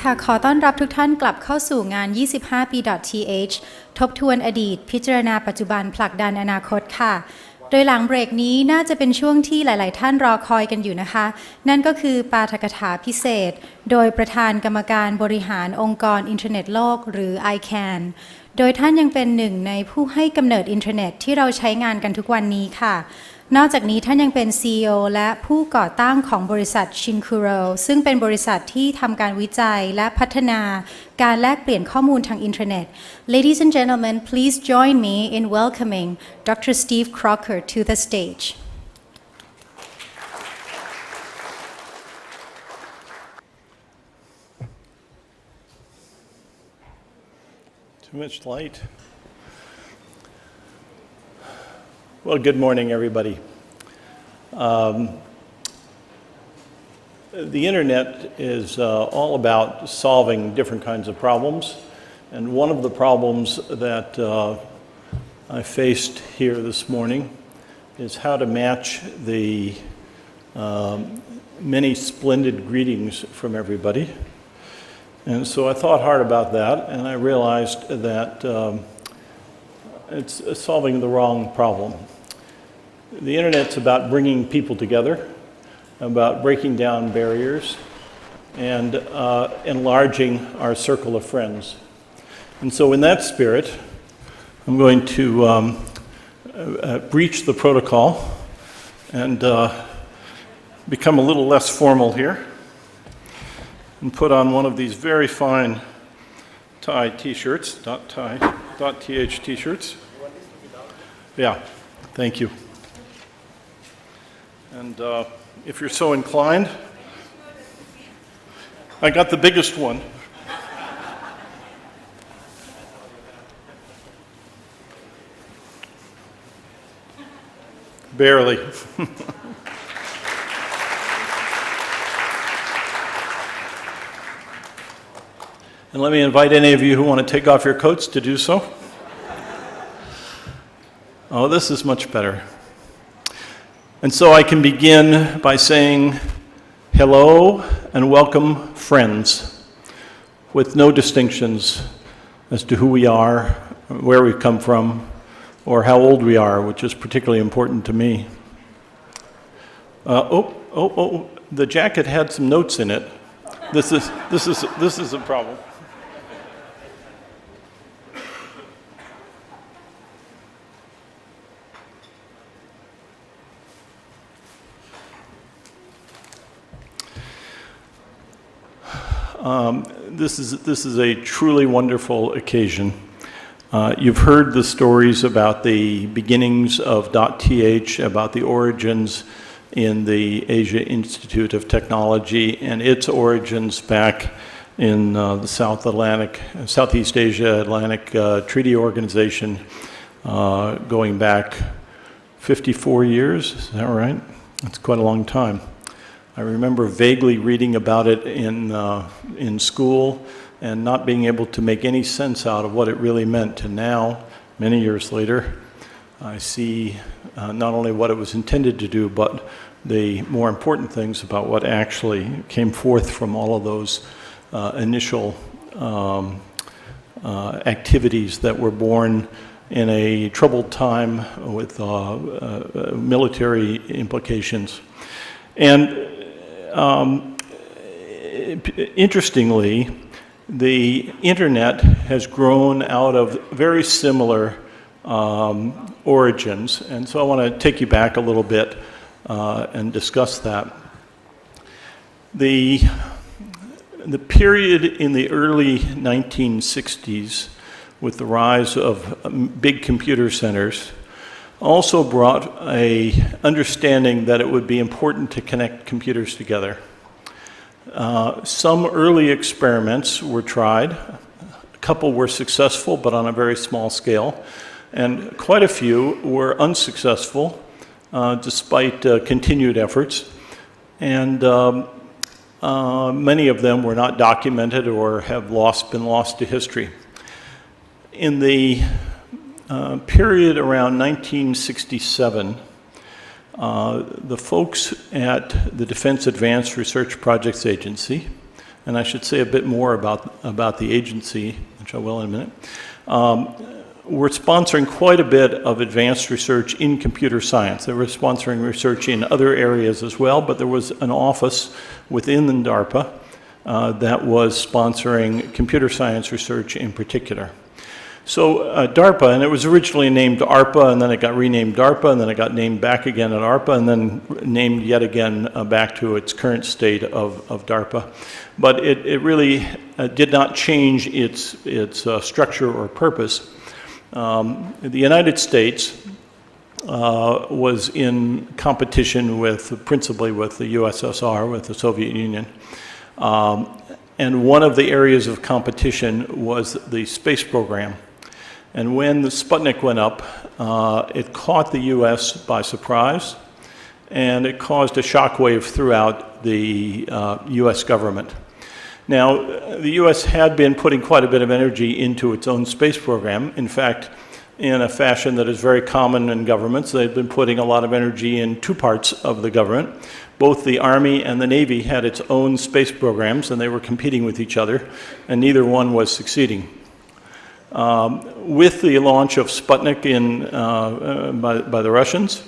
ค่ะขอต้อนรับทุกท่านกลับเข้าสู่งาน 25 ปี .th ทบทวนอดีต พิจารณาปัจจุบันผลักดันอนาคตค่ะโดยหลังเบรกนี้น่าจะเป็นช่วงที่หลายๆท่านรอคอยกันอยู่นะคะนั่นก็คือปาฐกถาพิเศษโดยประธานกรรมการบริหารองค์กรอินเทอร์เน็ตโลกหรือ ICANN โดยท่านยังเป็นหนึ่งในผู้ให้กำเนิดอินเทอร์เน็ตที่เราใช้งานกันทุกวันนี้ค่ะนอกจากนี้ท่านยังเป็น CEO และผู้ก่อตั้งของบริษัทชินคุโรซึ่งเป็นบริษัทที่ทำการวิจัยและพัฒนาการแลกเปลี่ยนข้อมูลทางอินเทอร์เน็ต Ladies and gentlemen, please join me in welcoming Dr. Steve Crocker to the stage. Too much light. Well, good morning, everybody. The internet is all about solving different kinds of problems, and one of the problems that I faced here this morning is how to match the many splendid greetings from everybody. And so I thought hard about that, and I realized that it's solving the wrong problem. The internet's about bringing people together, about breaking down barriers, and enlarging our circle of friends. And so in that spirit, I'm going to breach the protocol and become a little less formal here and put on one of these very fine tie t-shirts, .th t-shirts. Yeah, thank you. And if you're so inclined, I got the biggest one. Barely. And let me invite any of you who want to take off your coats to do so. Oh, this is much better. And so I can begin by saying hello and welcome friends with no distinctions as to who we are, where we've come from, or how old we are, which is particularly important to me. The jacket had some notes in it. This is a problem. This is a truly wonderful occasion. You've heard the stories about the beginnings of .th, about the origins in the Asia Institute of Technology and its origins back in the Southeast Asia Atlantic Treaty Organization going back 54 years, is that right? That's quite a long time. I remember vaguely reading about it in school and not being able to make any sense out of what it really meant. And now, many years later, I see not only what it was intended to do, but the more important things about what actually came forth from all of those initial activities that were born in a troubled time with military implications. And interestingly, the internet has grown out of very similar origins, and so I want to take you back a little bit and discuss that. The period in the early 1960s with the rise of big computer centers also brought an understanding that it would be important to connect computers together. Some early experiments were tried. A couple were successful, but on a very small scale. And quite a few were unsuccessful, despite continued efforts. And many of them were not documented or have been lost to history. In the period around 1967, the folks at the Defense Advanced Research Projects Agency and I should say a bit more about the agency, which I will in a minute. We're sponsoring quite a bit of advanced research in computer science. They were sponsoring research in other areas as well, but there was an office within the DARPA that was sponsoring computer science research in particular. So DARPA, and it was originally named ARPA, and then it got renamed DARPA, and then it got named back again at ARPA, and then named yet again back to its current state of DARPA. But it really did not change its structure or purpose. The United States was in competition principally with the USSR, with the Soviet Union. And one of the areas of competition was the space program. And when the Sputnik went up, it caught the U.S. by surprise, and it caused a shockwave throughout the U.S. government. Now, the U.S. had been putting quite a bit of energy into its own space program. In fact, in a fashion that is very common in governments, they've been putting a lot of energy in two parts of the government. Both the Army and the Navy had its own space programs, and they were competing with each other, and neither one was succeeding. With the launch of Sputnik by the Russians,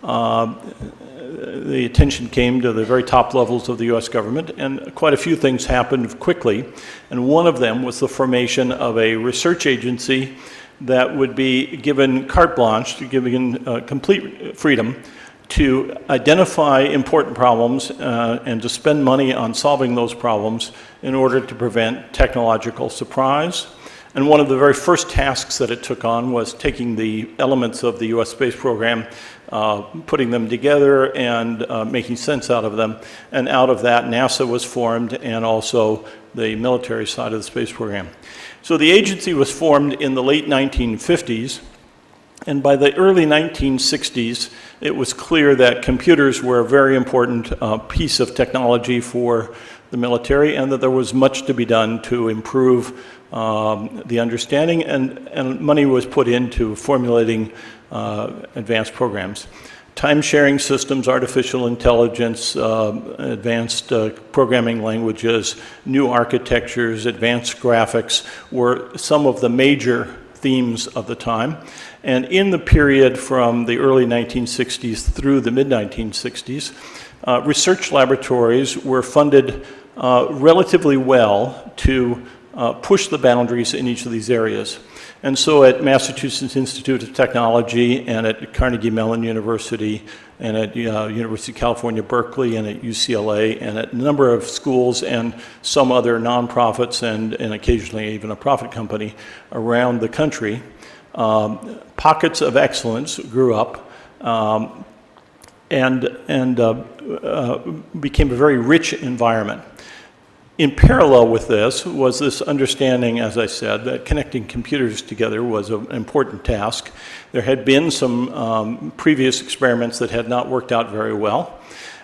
the attention came to the very top levels of the U.S. government, and quite a few things happened quickly. And one of them was the formation of a research agency that would be given carte blanche, given complete freedom to identify important problems and to spend money on solving those problems in order to prevent technological surprise. And one of the very first tasks that it took on was taking the elements of the U.S. space program, putting them together and making sense out of them. And out of that, NASA was formed, and also the military side of the space program. So the agency was formed in the late 1950s, and by the early 1960s, it was clear that computers were a very important piece of technology for the military, and that there was much to be done to improve the understanding, and money was put into formulating advanced programs. Time-sharing systems, artificial intelligence, advanced programming languages, new architectures, advanced graphics were some of the major themes of the time. And in the period from the early 1960s through the mid-1960s, research laboratories were funded relatively well to push the boundaries in each of these areas. And so at Massachusetts Institute of Technology and at Carnegie Mellon University and at University of California, Berkeley and at UCLA and at a number of schools and some other nonprofits and occasionally even a profit company around the country, pockets of excellence grew up and became a very rich environment. In parallel with this was this understanding, as I said, that connecting computers together was an important task. There had been some previous experiments that had not worked out very well,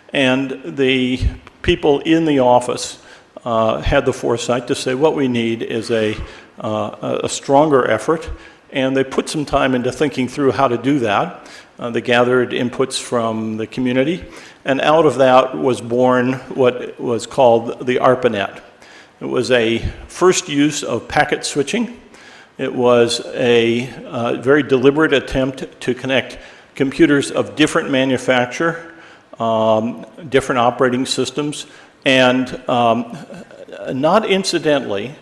and the people in the office had the foresight to say what we need is a stronger effort, and they put some time into thinking through how to do that. They gathered inputs from the community, and out of that was born what was called the ARPANET. It was a first use of packet switching. It was a very deliberate attempt to connect computers of different manufacture, different operating systems, and not incidentally,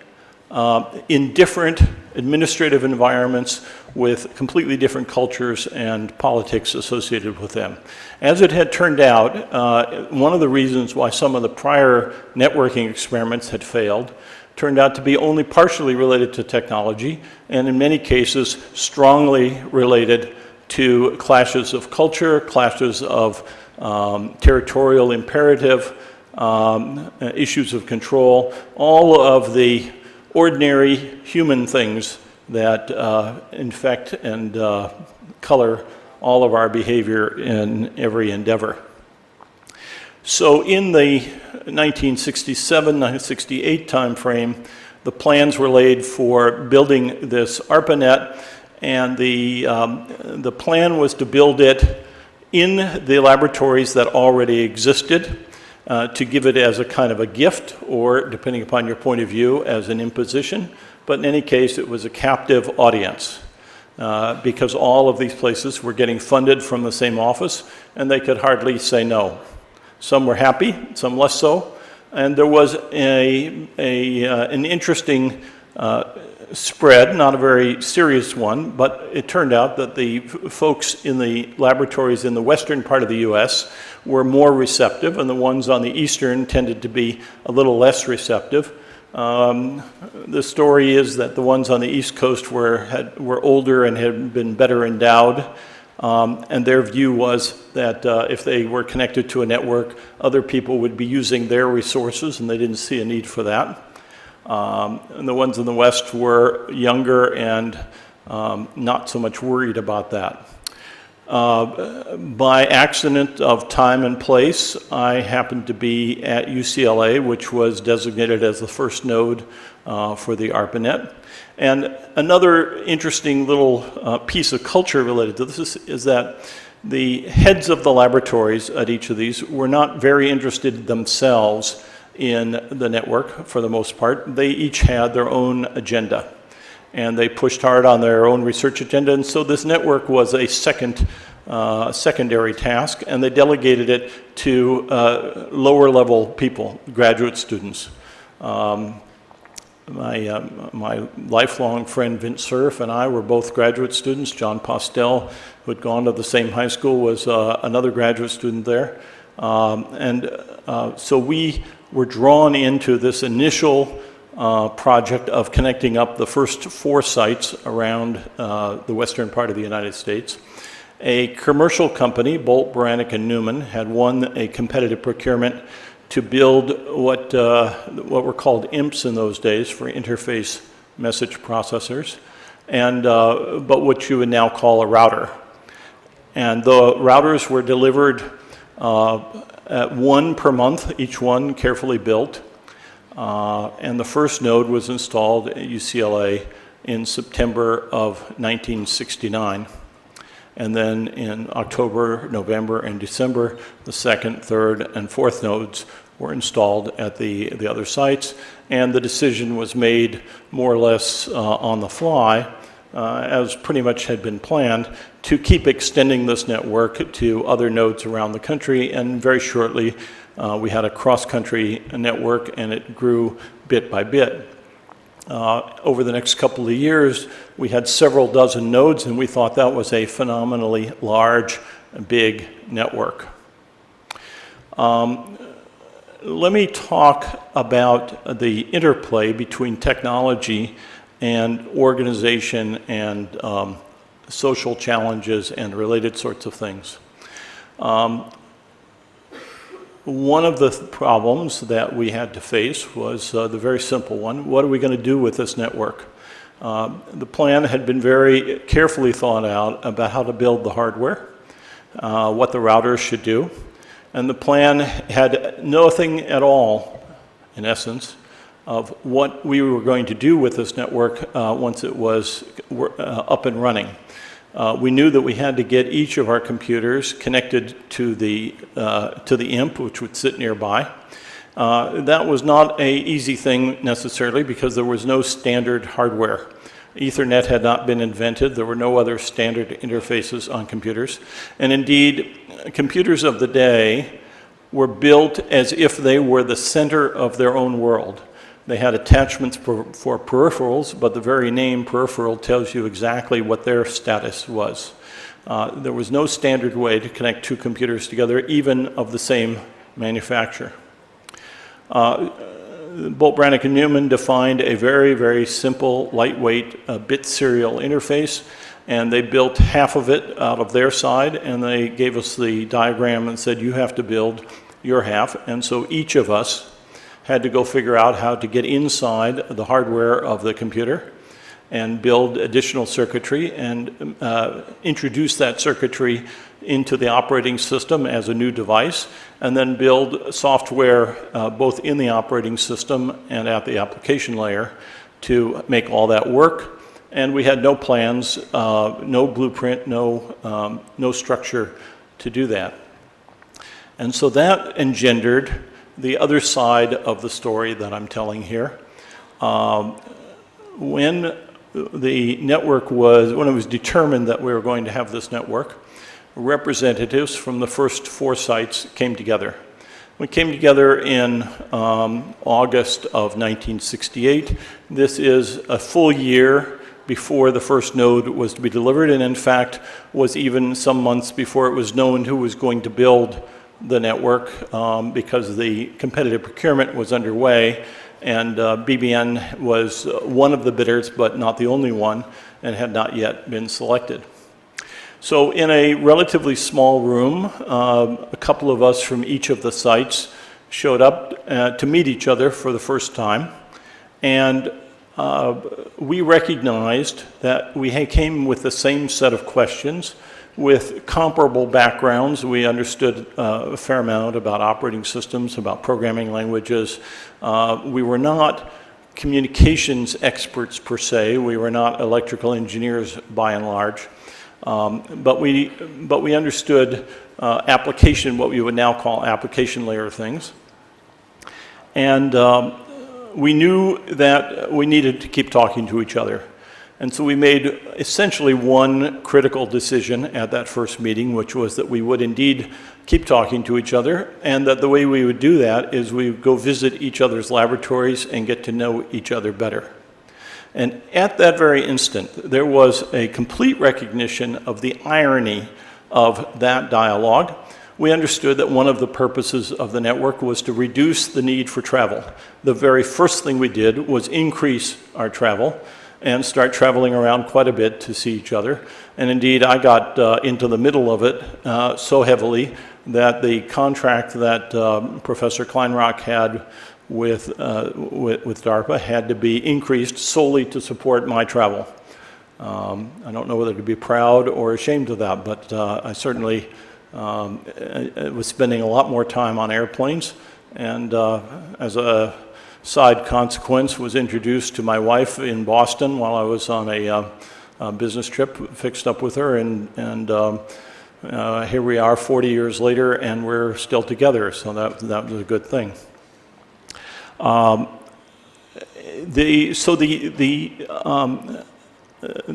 in different administrative environments with completely different cultures and politics associated with them. As it had turned out, one of the reasons why some of the prior networking experiments had failed turned out to be only partially related to technology, and in many cases strongly related to clashes of culture, clashes of territorial imperative, issues of control, all of the ordinary human things that infect and color all of our behavior in every endeavor. So in the 1967-1968 timeframe, the plans were laid for building this ARPANET, and the plan was to build it in the laboratories that already existed. to give it as a kind of a gift or, depending upon your point of view, as an imposition. But in any case, it was a captive audience because all of these places were getting funded from the same office, and they could hardly say no. Some were happy, some less so. And there was an interesting spread, not a very serious one, but it turned out that the folks in the laboratories in the western part of the US were more receptive, and the ones on the eastern tended to be a little less receptive. The story is that the ones on the East Coast were older and had been better endowed, and their view was that if they were connected to a network, other people would be using their resources, and they didn't see a need for that. And the ones in the West were younger and not so much worried about that. By accident of time and place, I happened to be at UCLA, which was designated as the first node for the ARPANET. And another interesting little piece of culture related to this is that the heads of the laboratories at each of these were not very interested themselves in the network for the most part. They each had their own agenda, and they pushed hard on their own research agenda, and so this network was a secondary task, and they delegated it to lower level people, graduate students. My lifelong friend Vince Cerf and I were both graduate students. John Postel, who had gone to the same high school, was another graduate student there. So we were drawn into this initial project of connecting up the first 4 sites around the western part of the United States. A commercial company, Bolt, Beranek, and Newman, had won a competitive procurement to build what were called IMPs in those days, for interface message processors, and but what you would now call a router. And the routers were delivered at 1 per month, each one carefully built. And the first node was installed at UCLA in September of 1969. And then in October, November, and December, the second, third, and fourth nodes were installed at the other sites. And the decision was made more or less on the fly, as pretty much had been planned, to keep extending this network to other nodes around the country. And very shortly, we had a cross-country network, and it grew bit by bit. Over the next couple of years, we had several dozen nodes, and we thought that was a phenomenally large, big network. Let me talk about the interplay between technology and organization and social challenges and related sorts of things. One of the problems that we had to face was the very simple one: what are we going to do with this network? The plan had been very carefully thought out about how to build the hardware, what the routers should do, and the plan had nothing at all, in essence, of what we were going to do with this network once it was up and running. We knew that we had to get each of our computers connected to the IMP, which would sit nearby. That was not an easy thing necessarily, because there was no standard hardware. Ethernet had not been invented. There were no other standard interfaces on computers. And indeed, computers of the day were built as if they were the center of their own world. They had attachments for peripherals, but the very name peripheral tells you exactly what their status was. There was no standard way to connect 2 computers together, even of the same manufacturer. Bolt, Beranek, and Newman defined a very, very simple, lightweight bit serial interface, and they built half of it out of their side, and they gave us the diagram and said, you have to build your half. And so each of us had to go figure out how to get inside the hardware of the computer and build additional circuitry and introduce that circuitry into the operating system as a new device, and then build software both in the operating system and at the application layer to make all that work. And we had no plans, no blueprint, no structure to do that. And so that engendered the other side of the story that I'm telling here. When it was determined that we were going to have this network, representatives from the first 4 sites came together. We came together in August of 1968. This is a full year before the first node was to be delivered, and in fact was even some months before it was known who was going to build the network, because the competitive procurement was underway, and BBN was one of the bidders, but not the only one, and had not yet been selected. So in a relatively small room, a couple of us from each of the sites showed up to meet each other for the first time, and we recognized that we came with the same set of questions with comparable backgrounds. We understood a fair amount about operating systems, about programming languages. We were not communications experts per se. We were not electrical engineers by and large. But we understood application, what we would now call application layer things. And we knew that we needed to keep talking to each other. And so we made essentially one critical decision at that first meeting, which was that we would indeed keep talking to each other, and that the way we would do that is we would go visit each other's laboratories and get to know each other better. And at that very instant, there was a complete recognition of the irony of that dialogue. We understood that one of the purposes of the network was to reduce the need for travel. The very first thing we did was increase our travel and start traveling around quite a bit to see each other. And indeed, I got into the middle of it so heavily that the contract that Professor Kleinrock had with DARPA had to be increased solely to support my travel. I don't know whether to be proud or ashamed of that, but I certainly was spending a lot more time on airplanes, and as a side consequence was introduced to my wife in Boston while I was on a business trip, fixed up with her, and here we are 40 years later, and we're still together, so that was a good thing.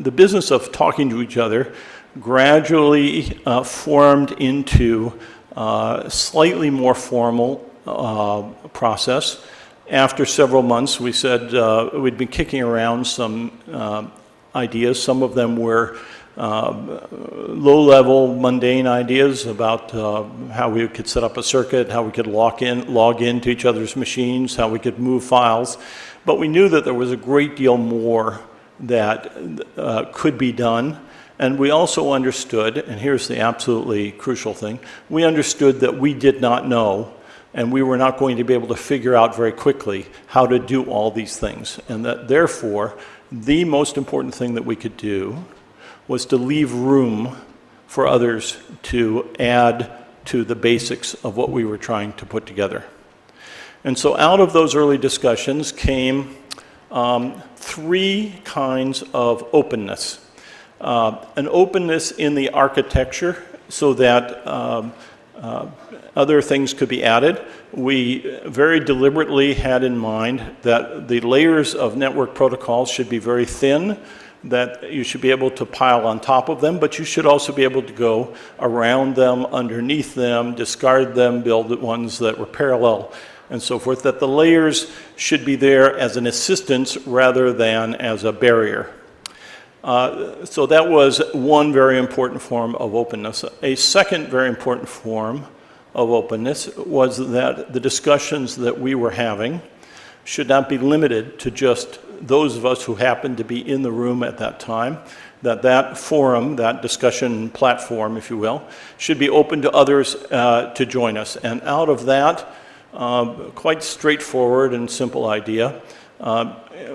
The business of talking to each other gradually formed into a slightly more formal process. After several months, we said we'd been kicking around some ideas. Some of them were low-level, mundane ideas about how we could set up a circuit, how we could log into each other's machines, how we could move files. But we knew that there was a great deal more that could be done. And we also understood, and here's the absolutely crucial thing, we understood that we did not know, and we were not going to be able to figure out very quickly how to do all these things. And that therefore, the most important thing that we could do was to leave room for others to add to the basics of what we were trying to put together. And so out of those early discussions came 3 kinds of openness. An openness in the architecture so that other things could be added. We very deliberately had in mind that the layers of network protocols should be very thin, that you should be able to pile on top of them, but you should also be able to go around them, underneath them, discard them, build ones that were parallel, and so forth, that the layers should be there as an assistance rather than as a barrier. So that was one very important form of openness. A second very important form of openness was that the discussions that we were having should not be limited to just those of us who happened to be in the room at that time, that forum, that discussion platform, if you will, should be open to others to join us. And out of that, quite straightforward and simple idea,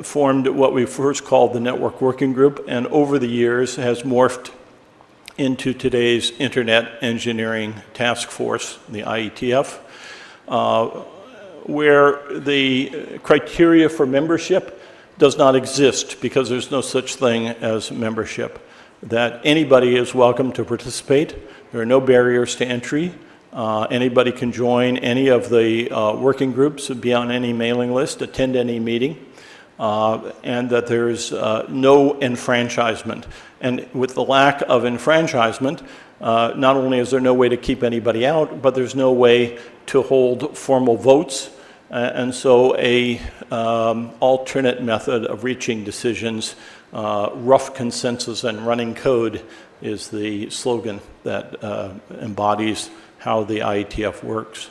formed what we first called the Network Working Group, and over the years has morphed into today's Internet Engineering Task Force, the IETF, where the criteria for membership does not exist because there's no such thing as membership, that anybody is welcome to participate. There are no barriers to entry. Anybody can join any of the working groups, be on any mailing list, attend any meeting, and that there's no enfranchisement. And with the lack of enfranchisement, not only is there no way to keep anybody out, but there's no way to hold formal votes. And so a alternate method of reaching decisions, rough consensus and running code, is the slogan that embodies how the IETF works.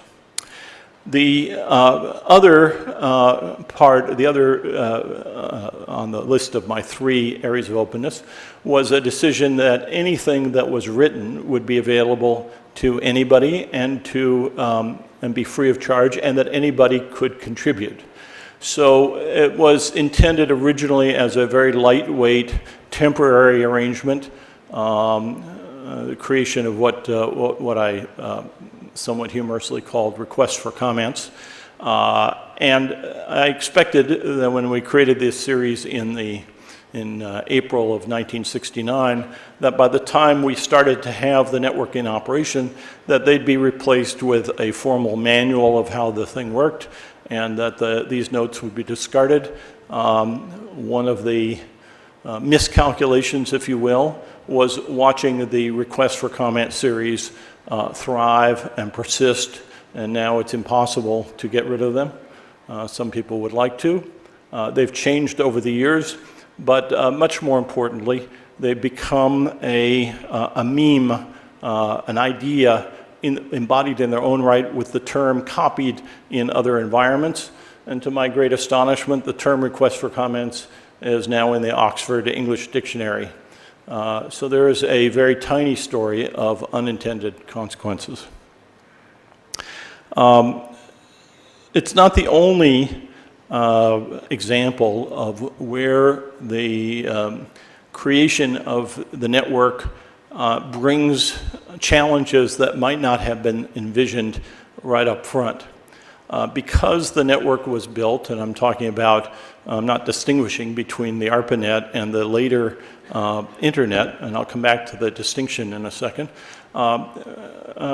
The other part, on the list of my 3 areas of openness, was a decision that anything that was written would be available to anybody and be free of charge, and that anybody could contribute. So it was intended originally as a very lightweight, temporary arrangement, the creation of what I somewhat humorously called requests for comments. And I expected that when we created this series in April of 1969, that by the time we started to have the network in operation, that they'd be replaced with a formal manual of how the thing worked, and that these notes would be discarded. One of the miscalculations, if you will, was watching the request for comment series thrive and persist, and now it's impossible to get rid of them. Some people would like to. They've changed over the years, but much more importantly, they've become a meme, an idea embodied in their own right, with the term copied in other environments. And to my great astonishment, the term request for comments is now in the Oxford English Dictionary. So there is a very tiny story of unintended consequences. It's not the only example of where the creation of the network brings challenges that might not have been envisioned right up front. Because the network was built, and I'm talking about, I'm not distinguishing between the ARPANET and the later internet, and I'll come back to the distinction in a second.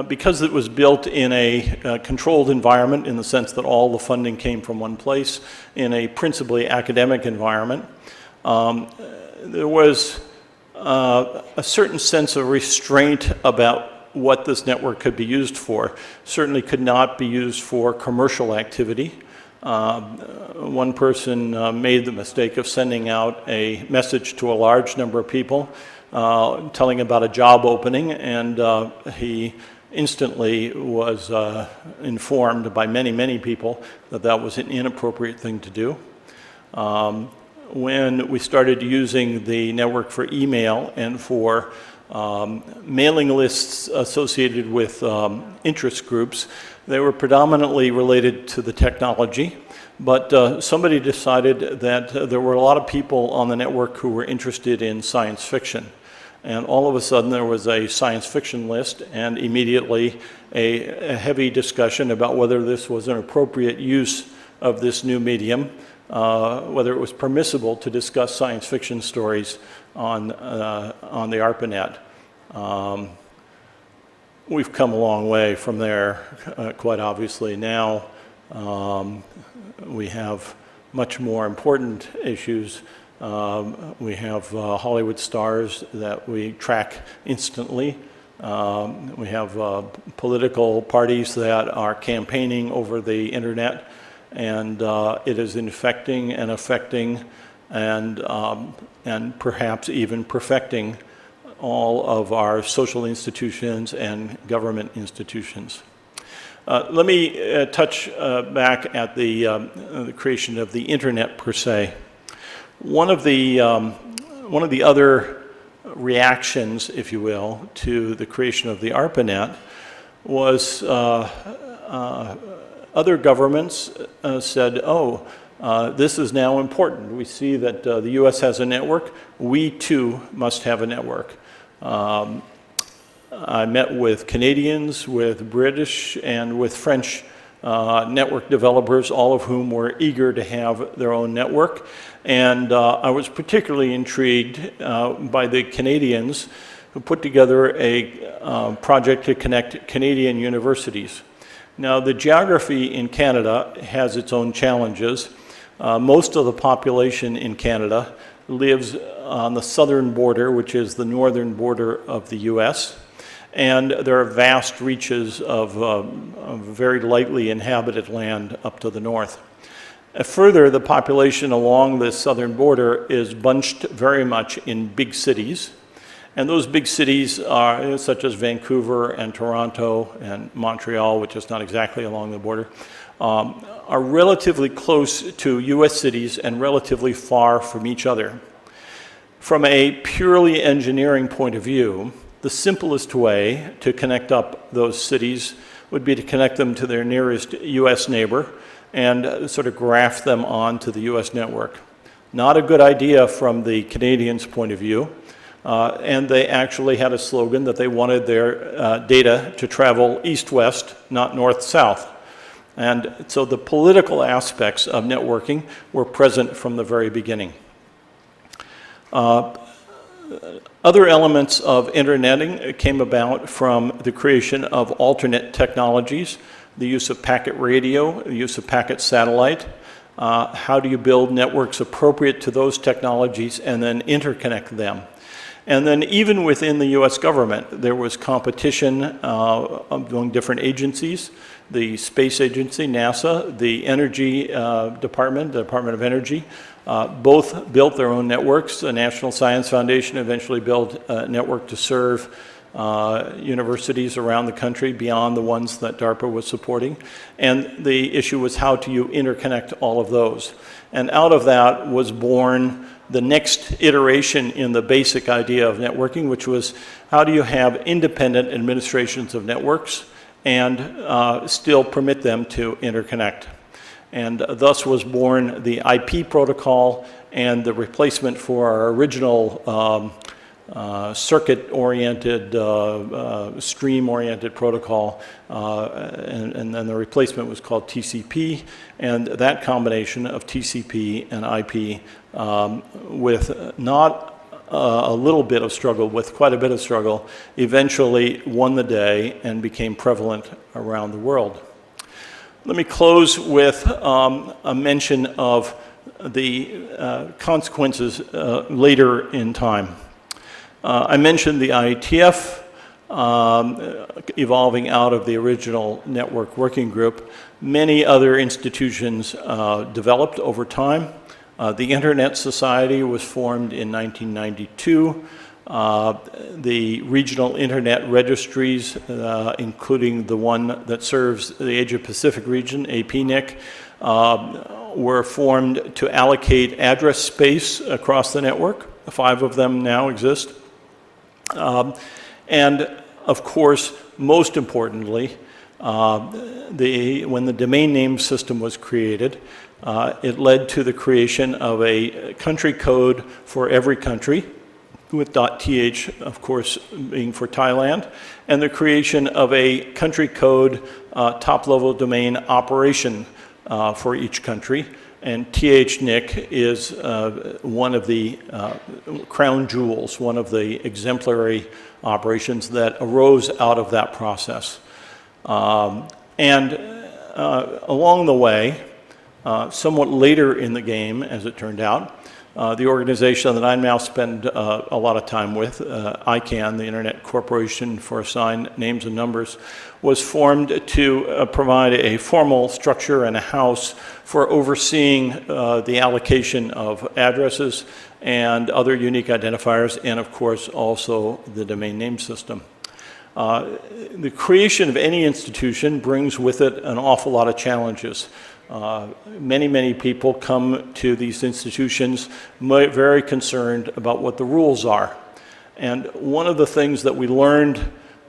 Because it was built in a controlled environment, in the sense that all the funding came from one place, in a principally academic environment, there was a certain sense of restraint about what this network could be used for. Certainly could not be used for commercial activity. One person made the mistake of sending out a message to a large number of people telling about a job opening, and he instantly was informed by many people that that was an inappropriate thing to do. When we started using the network for email and for mailing lists associated with interest groups, they were predominantly related to the technology, but somebody decided that there were a lot of people on the network who were interested in science fiction. And all of a sudden there was a science fiction list, and immediately a heavy discussion about whether this was an appropriate use of this new medium, whether it was permissible to discuss science fiction stories on the ARPANET. We've come a long way from there, quite obviously. Now we have much more important issues. We have Hollywood stars that we track instantly. We have political parties that are campaigning over the internet, and it is infecting and affecting and perhaps even perfecting all of our social institutions and government institutions. Let me touch back at the creation of the internet per se. One of the other reactions, if you will, to the creation of the ARPANET was other governments said, oh, this is now important. We see that the US has a network. We too must have a network. I met with Canadians, with British, and with French network developers, all of whom were eager to have their own network. And I was particularly intrigued by the Canadians, who put together a project to connect Canadian universities. Now, the geography in Canada has its own challenges. Most of the population in Canada lives on the southern border, which is the northern border of the U.S., and there are vast reaches of very lightly inhabited land up to the north. Further, the population along the southern border is bunched very much in big cities, and those big cities are such as Vancouver and Toronto and Montreal, which is not exactly along the border, are relatively close to U.S. cities and relatively far from each other. From a purely engineering point of view, the simplest way to connect up those cities would be to connect them to their nearest U.S. neighbor and sort of graft them onto the U.S. network. Not a good idea from the Canadians' point of view, and they actually had a slogan that they wanted their data to travel east-west, not north-south. And so the political aspects of networking were present from the very beginning. Other elements of interneting came about from the creation of alternate technologies, the use of packet radio, the use of packet satellite. How do you build networks appropriate to those technologies and then interconnect them? And then even within the US government, there was competition among different agencies. The Space Agency, NASA, the Energy Department, the Department of Energy, both built their own networks. The National Science Foundation eventually built a network to serve universities around the country beyond the ones that DARPA was supporting. And the issue was how do you interconnect all of those? And out of that was born the next iteration in the basic idea of networking, which was how do you have independent administrations of networks and still permit them to interconnect. And thus was born the IP protocol and the replacement for our original circuit-oriented, stream-oriented protocol, and then the replacement was called TCP, and that combination of TCP and IP with not a little bit of struggle, with quite a bit of struggle, eventually won the day and became prevalent around the world. Let me close with a mention of the consequences later in time. I mentioned the IETF evolving out of the original network working group. Many other institutions developed over time. The Internet Society was formed in 1992. The regional internet registries, including the one that serves the Asia-Pacific region, APNIC, were formed to allocate address space across the network. 5 of them now exist. And of course, most importantly, when the domain name system was created, it led to the creation of a country code for every country, with .th, of course, being for Thailand, and the creation of a country code top-level domain operation for each country. And THNIC is one of the crown jewels, one of the exemplary operations that arose out of that process. And along the way, somewhat later in the game, as it turned out, the organization that I now spend a lot of time with, ICANN, the Internet Corporation for Assigned Names and Numbers, was formed to provide a formal structure and a house for overseeing the allocation of addresses and other unique identifiers, and of course also the domain name system. The creation of any institution brings with it an awful lot of challenges. Many people come to these institutions very concerned about what the rules are. And one of the things that we learned,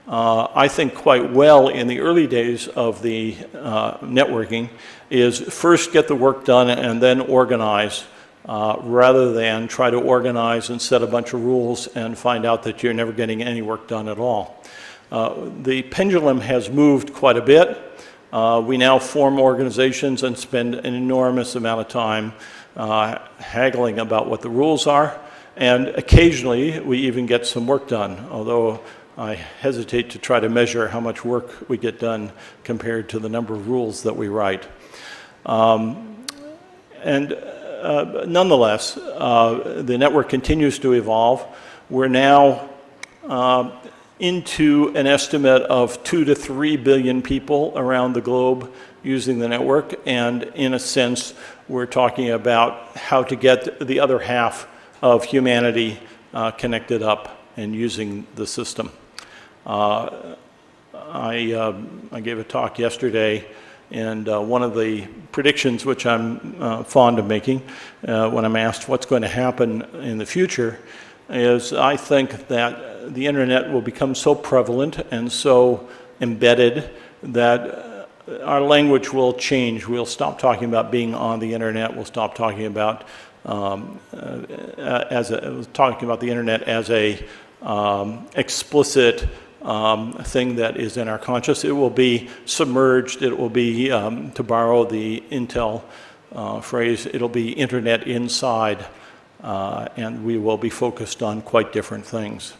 I think quite well in the early days of the networking is first get the work done and then organize, rather than try to organize and set a bunch of rules and find out that you're never getting any work done at all. The pendulum has moved quite a bit. We now form organizations and spend an enormous amount of time haggling about what the rules are, And occasionally, we even get some work done, although I hesitate to try to measure how much work we get done compared to the number of rules that we write. Nonetheless, the network continues to evolve. We're now into an estimate of 2 to 3 billion people around the globe using the network, and in a sense, we're talking about how to get the other half of humanity connected up and using the system. I gave a talk yesterday, and one of the predictions which I'm fond of making when I'm asked what's going to happen in the future is I think that the internet will become so prevalent and so embedded that our language will change. We'll stop talking about being on the internet. We'll stop talking about the internet as a explicit thing that is in our conscious. It will be submerged. It will be, to borrow the Intel phrase, it'll be internet inside, and we will be focused on quite different things.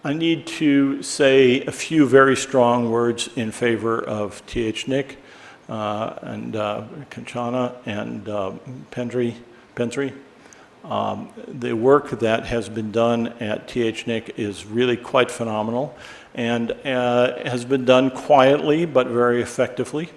I need to say a few very strong words in favor of THNIC and Kanchana and Pensri. The work that has been done at THNIC is really quite phenomenal and has been done quietly but very effectively.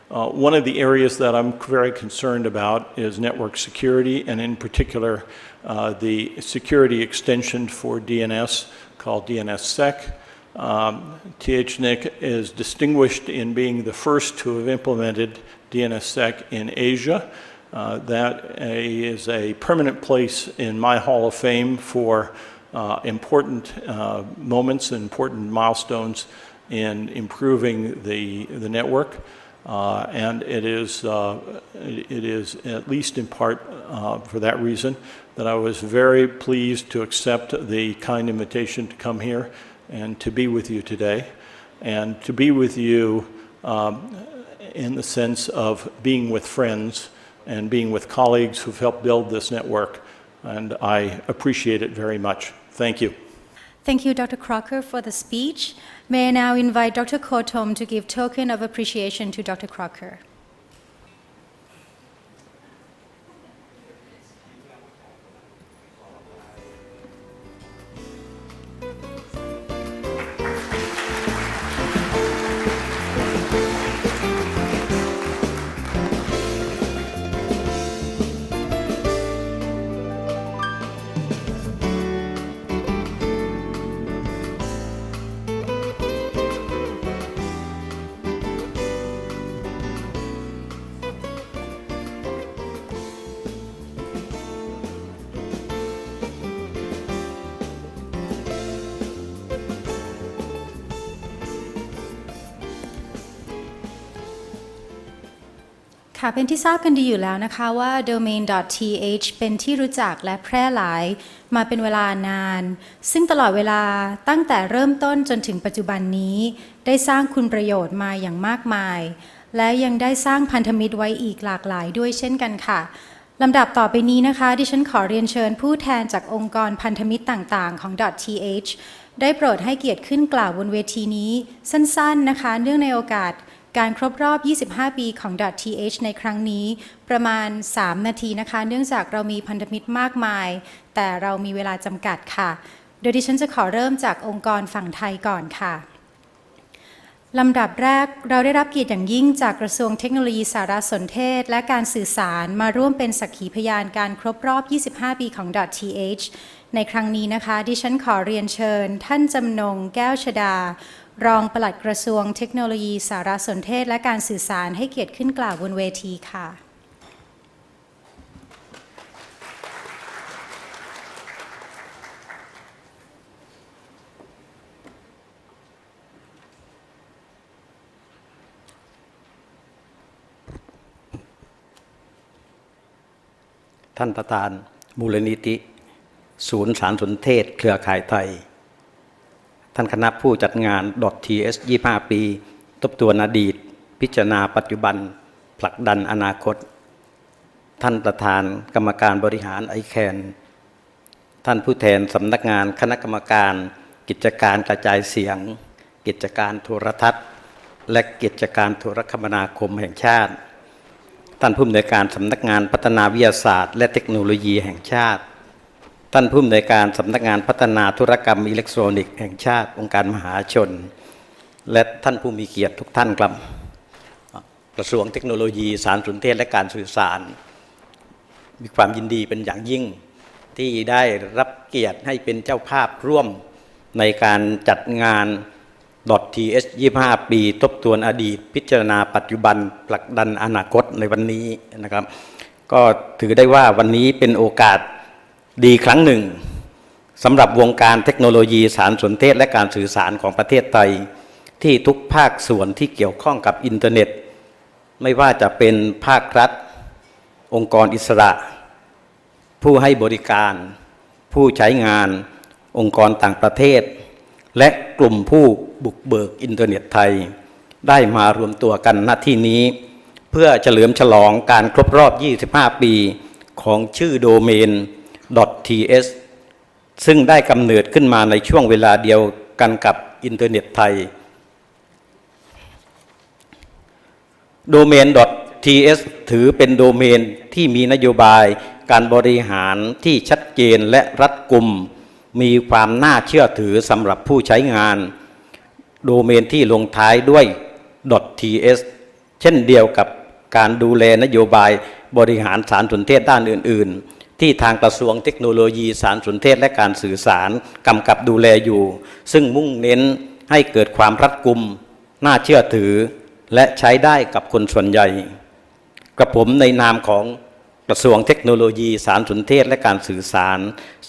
One of the areas that I'm very concerned about is network security, and in particular the security extension for DNS called DNSSEC. THNIC is distinguished in being the first to have implemented DNSSEC in Asia. That is a permanent place in my Hall of Fame for important moments and important milestones in improving the network. And it is at least in part for that reason that I was very pleased to accept the kind invitation to come here and to be with you today, and to be with you in the sense of being with friends and being with colleagues who've helped build this network, and I appreciate it very much. Thank you. Thank you, Dr. Crocker, for the speech. May I now invite Dr. Kotom to give token of appreciation to Dr. Crocker.ค่ะเป็นที่ทราบกันดีอยู่แล้วนะคะว่า domain.th เป็นที่รู้จักและแพร่หลายมาเป็นเวลานานซึ่งตลอดเวลาตั้งแต่เริ่มต้นจนถึงปัจจุบันนี้ได้สร้างคุณประโยชน์มาอย่างมากมายและยังได้สร้างพันธมิตรไว้อีกหลากหลายด้วยเช่นกันค่ะลำดับต่อไปนี้นะคะดิฉันขอเรียนเชิญผู้แทนจากองค์กรพันธมิตรต่างๆของ .th ได้โปรดให้เกียรติขึ้นกล่าวบนเวทีนี้สั้นๆนะคะเนื่องในโอกาสการครบรอบ25 ปีของ .th ในครั้งนี้ประมาณ3 นาทีนะคะเนื่องจากเรามีพันธมิตรมากมายแต่เรามีเวลาจำกัดค่ะโดยดิฉันจะขอเริ่มจากองค์กรฝั่งไทยก่อนค่ะลำดับแรกเราได้รับเกียรติอย่างยิ่งจากกระทรวงเทคโนโลยีสารสนเทศและการสื่อสารมาร่วมเป็นสักขีพยานการครบรอบ25 ปีของ .th ในครั้งนี้นะคะดิฉันขอเรียนเชิญท่านจำนงแก้วชดารองปลัดกระทรวงเทคโนโลยีสารสนเทศและการสื่อสารให้เกียรติขึ้นกล่าวบนเวทีค่ะท่านประธานมูลนิธิศูนย์สารสนเทศเครือข่ายไทยท่านคณะผู้จัดงาน .th 25 ปีทบทวนอดีตพิจารณาปัจจุบันผลักดันอนาคต ท่านประธานกรรมการบริหาร ICANN ท่านผู้แทนสำนักงานคณะกรรมการกิจการกระจายเสียงกิจการโทรทัศน์และกิจการโทรคมนาคมแห่งชาติท่านผู้อำนวยการสำนักงานพัฒนาวิทยาศาสตร์และเทคโนโลยีแห่งชาติท่านผู้อำนวยการสำนักงานพัฒนาธุรกรรมอิเล็กทรอนิกส์แห่งชาติองค์การมหาชนและท่านผู้มีเกียรติทุกท่านครับกระทรวงเทคโนโลยีสารสนเทศและการสื่อสารมีความยินดีเป็นอย่างยิ่งที่ได้รับเกียรติให้เป็นเจ้าภาพร่วมในการจัดงาน .th 25 ปีทบทวนอดีตพิจารณาปัจจุบันผลักดันอนาคตในวันนี้นะครับก็ถือได้ว่าวันนี้เป็นโอกาสดีครั้งหนึ่งสำหรับวงการเทคโนโลยีสารสนเทศและการสื่อสารของประเทศไทยที่ทุกภาคส่วนที่เกี่ยวข้องกับอินเทอร์เน็ตไม่ว่าจะเป็นภาครัฐองค์กรอิสระผู้ให้บริการผู้ใช้งานองค์กรต่างประเทศและกลุ่มผู้บุกเบิกอินเทอร์เน็ตไทยได้มารวมตัวกันณที่นี้เพื่อเฉลิมฉลองการครบรอบ 25 ปีของชื่อโดเมน .th ซึ่งได้กำเนิดขึ้นมาในช่วงเวลาเดียวกันกับอินเทอร์เน็ตไทยโดเมน .th ถือเป็นโดเมนที่มีนโยบายการบริหารที่ชัดเจนและรัดกุมมีความน่าเชื่อถือสำหรับผู้ใช้งานโดเมนที่ลงท้ายด้วย .th เช่นเดียวกับการดูแลนโยบายบริหารสารสนเทศด้านอื่นๆที่ทางกระทรวงเทคโนโลยีสารสนเทศและการสื่อสารกำกับดูแลอยู่ซึ่งมุ่งเน้นให้เกิดความรัดกุมน่าเชื่อถือและใช้ได้กับคนส่วนใหญ่กระผมในนามของกระทรวงเทคโนโลยีสารสนเทศและการสื่อสาร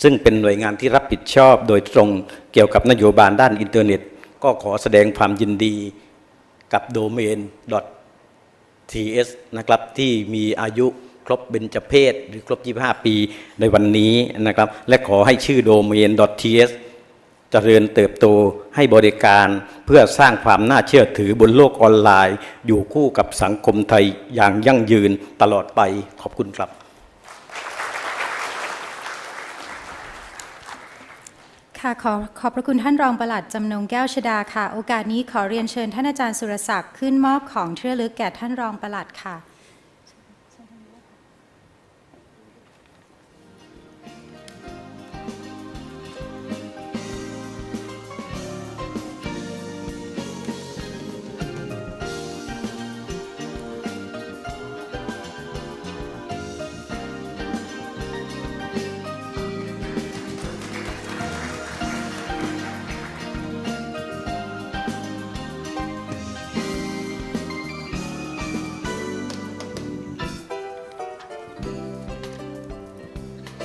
ซึ่งเป็นหน่วยงานที่รับผิดชอบโดยตรงเกี่ยวกับนโยบายด้านอินเทอร์เน็ตก็ขอแสดงความยินดีกับโดเมน .th นะครับที่มีอายุครบเบญจเพสหรือครบ 25 ปีในวันนี้นะครับและขอให้ชื่อโดเมน .th เจริญเติบโตให้บริการเพื่อสร้างความน่าเชื่อถือบนโลกออนไลน์อยู่คู่กับสังคมไทยอย่างยั่งยืนตลอดไปขอบคุณครับค่ะขอบพระคุณท่านรองปลัดจำนงแก้วชดาค่ะโอกาสนี้ขอเรียนเชิญท่านอาจารย์สุรศักดิ์ขึ้นมอบของที่ระลึกแก่ท่านรองปลัดค่ะ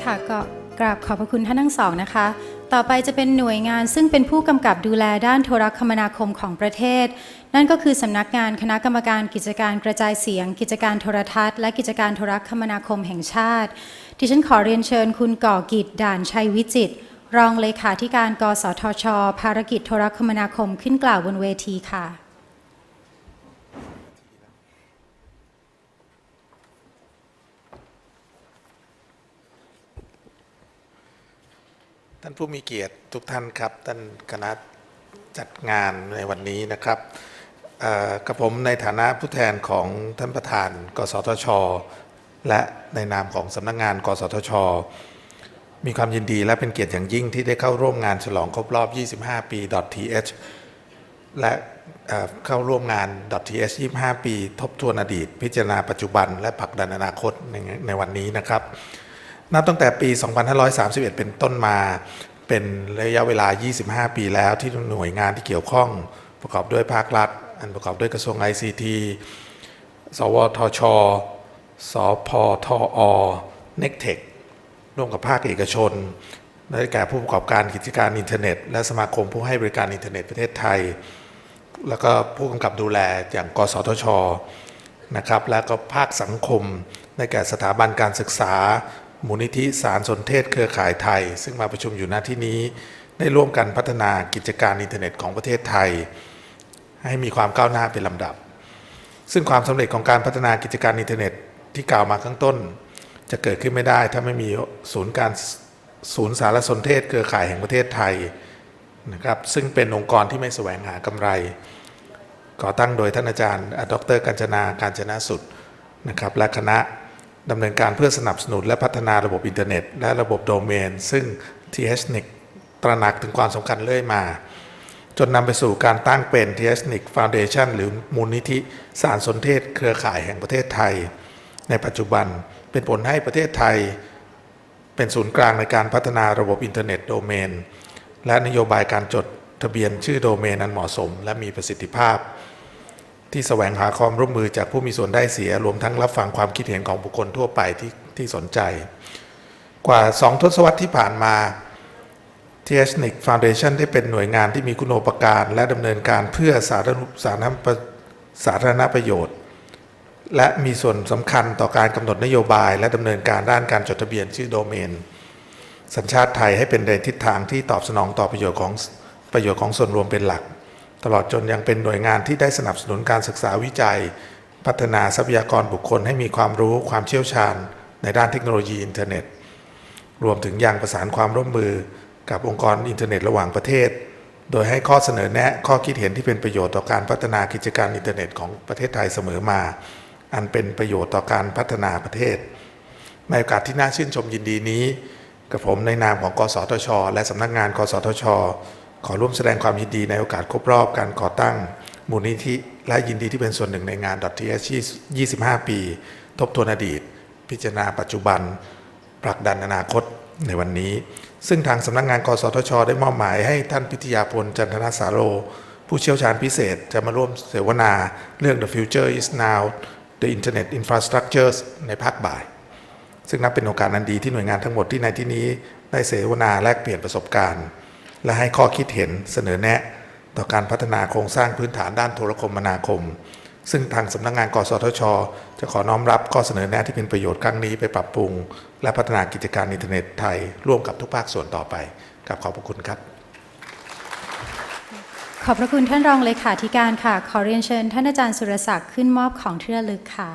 ค่ะก็กราบขอบพระคุณท่านทั้งสองนะคะต่อไปจะเป็นหน่วยงานซึ่งเป็นผู้กำกับดูแลด้านโทรคมนาคมของประเทศนั่นก็คือสำนักงานคณะกรรมการกิจการกระจายเสียงกิจการโทรทัศน์และกิจการโทรคมนาคมแห่งชาติดิฉันขอเรียนเชิญคุณก่อกิจด่านชัยวิจิตรรองเลขาธิการกสทช.ภารกิจโทรคมนาคมขึ้นกล่าวบนเวทีค่ะท่านผู้มีเกียรติทุกท่านครับท่านคณะจัดงานในวันนี้นะครับกับผมในฐานะผู้แทนของท่านประธานกสทช.และในนามของสำนักงานกสทช.มีความยินดีและเป็นเกียรติอย่างยิ่งที่ได้เข้าร่วมงานฉลองครบรอบ 25 ปี .th และเข้าร่วมงาน .th 25 ปีทบทวนอดีตพิจารณาปัจจุบันและผลักดันอนาคตในวันนี้นะครับนับตั้งแต่ปี 2531 เป็นต้นมาเป็นระยะเวลา 25 ปีแล้วที่หน่วยงานที่เกี่ยวข้องประกอบด้วยภาครัฐอันประกอบด้วยกระทรวง ICT สวทช สพทอ เน็กเทคร่วมกับภาคเอกชนได้แก่ผู้ประกอบการกิจการอินเทอร์เน็ตและสมาคมผู้ให้บริการอินเทอร์เน็ตประเทศไทยแล้วก็ผู้กำกับดูแลอย่างกสทช.นะครับและก็ภาคสังคมได้แก่สถาบันการศึกษามูลนิธิสารสนเทศเครือข่ายไทยซึ่งมาประชุมอยู่ณที่นี้ได้ร่วมกันพัฒนากิจการอินเทอร์เน็ตของประเทศไทยให้มีความก้าวหน้าเป็นลำดับซึ่งความสำเร็จของการพัฒนากิจการอินเทอร์เน็ตที่กล่าวมาข้างต้น จะเกิดขึ้นไม่ได้ถ้าไม่มีศูนย์สารสนเทศเครือข่ายแห่งประเทศไทยนะครับซึ่งเป็นองค์กรที่ไม่แสวงหากำไรก่อตั้งโดยท่านอาจารย์ดร.กัญจนาการจนะสุดนะครับและคณะดำเนินการเพื่อสนับสนุนและพัฒนาระบบอินเทอร์เน็ตและระบบโดเมนซึ่ง THNIC ตระหนักถึงความสำคัญเรื่อยมาจนนำไปสู่การตั้งเป็น THNIC Foundation หรือมูลนิธิสารสนเทศเครือข่ายแห่งประเทศไทยในปัจจุบันเป็นผลให้ประเทศไทยเป็นศูนย์กลางในการพัฒนาระบบอินเทอร์เน็ตโดเมนและนโยบายการจดทะเบียนชื่อโดเมนนั้นเหมาะสมและมีประสิทธิภาพที่แสวงหาความร่วมมือจากผู้มีส่วนได้เสียรวมทั้งรับฟังความคิดเห็นของบุคคลทั่วไปที่สนใจกว่า2 ทศวรรษที่ผ่านมา THNIC Foundation ได้เป็นหน่วยงานที่มีคุณูปการและดำเนินการเพื่อสาธารณประโยชน์และมีส่วนสำคัญต่อการกำหนดนโยบายและดำเนินการด้านการจดทะเบียนชื่อโดเมนสัญชาติไทยให้เป็นในทิศทางที่ตอบสนองต่อประโยชน์ของส่วนรวมเป็นหลักตลอดจนยังเป็นหน่วยงานที่ได้สนับสนุนการศึกษาวิจัยพัฒนาทรัพยากรบุคคลให้มีความรู้ความเชี่ยวชาญในด้านเทคโนโลยีอินเทอร์เน็ตรวมถึงยังประสานความร่วมมือกับองค์กรอินเทอร์เน็ตระหว่างประเทศโดยให้ข้อเสนอแนะข้อคิดเห็นที่เป็นประโยชน์ต่อการพัฒนากิจการอินเทอร์เน็ตของประเทศไทยเสมอมาอันเป็นประโยชน์ต่อการพัฒนาประเทศในโอกาสที่น่าชื่นชมยินดีนี้กับผมในนามของกสทช.และสำนักงานกสทช.ขอร่วมแสดงความยินดีในโอกาสครบรอบการก่อตั้งมูลนิธิและยินดีที่เป็นส่วนหนึ่งในงาน .th 25 ปีทบทวนอดีตพิจารณาปัจจุบันผลักดันอนาคตในวันนี้ซึ่งทางสำนักงานกสทช.ได้มอบหมายให้ท่านพิทยาพลจันทนาสาโรผู้เชี่ยวชาญพิเศษจะมาร่วมเสวนาเรื่อง The Future is Now The Internet Infrastructures ในภาคบ่ายซึ่งนับเป็นโอกาสอันดีที่หน่วยงานทั้งหมดที่ในที่นี้ได้เสวนาแลกเปลี่ยนประสบการณ์และให้ข้อคิดเห็นเสนอแนะต่อการพัฒนาโครงสร้างพื้นฐานด้านโทรคมนาคมซึ่งทางสำนักงานกสทช.จะขอน้อมรับข้อเสนอแนะที่เป็นประโยชน์ครั้งนี้ไปปรับปรุงและพัฒนากิจการอินเทอร์เน็ตไทยร่วมกับทุกภาคส่วนต่อไปกับขอบพระคุณครับขอบพระคุณท่านรองเลขาธิการค่ะขอเรียนเชิญท่านอาจารย์สุรศักดิ์ขึ้นมอบของที่ระลึกค่ะ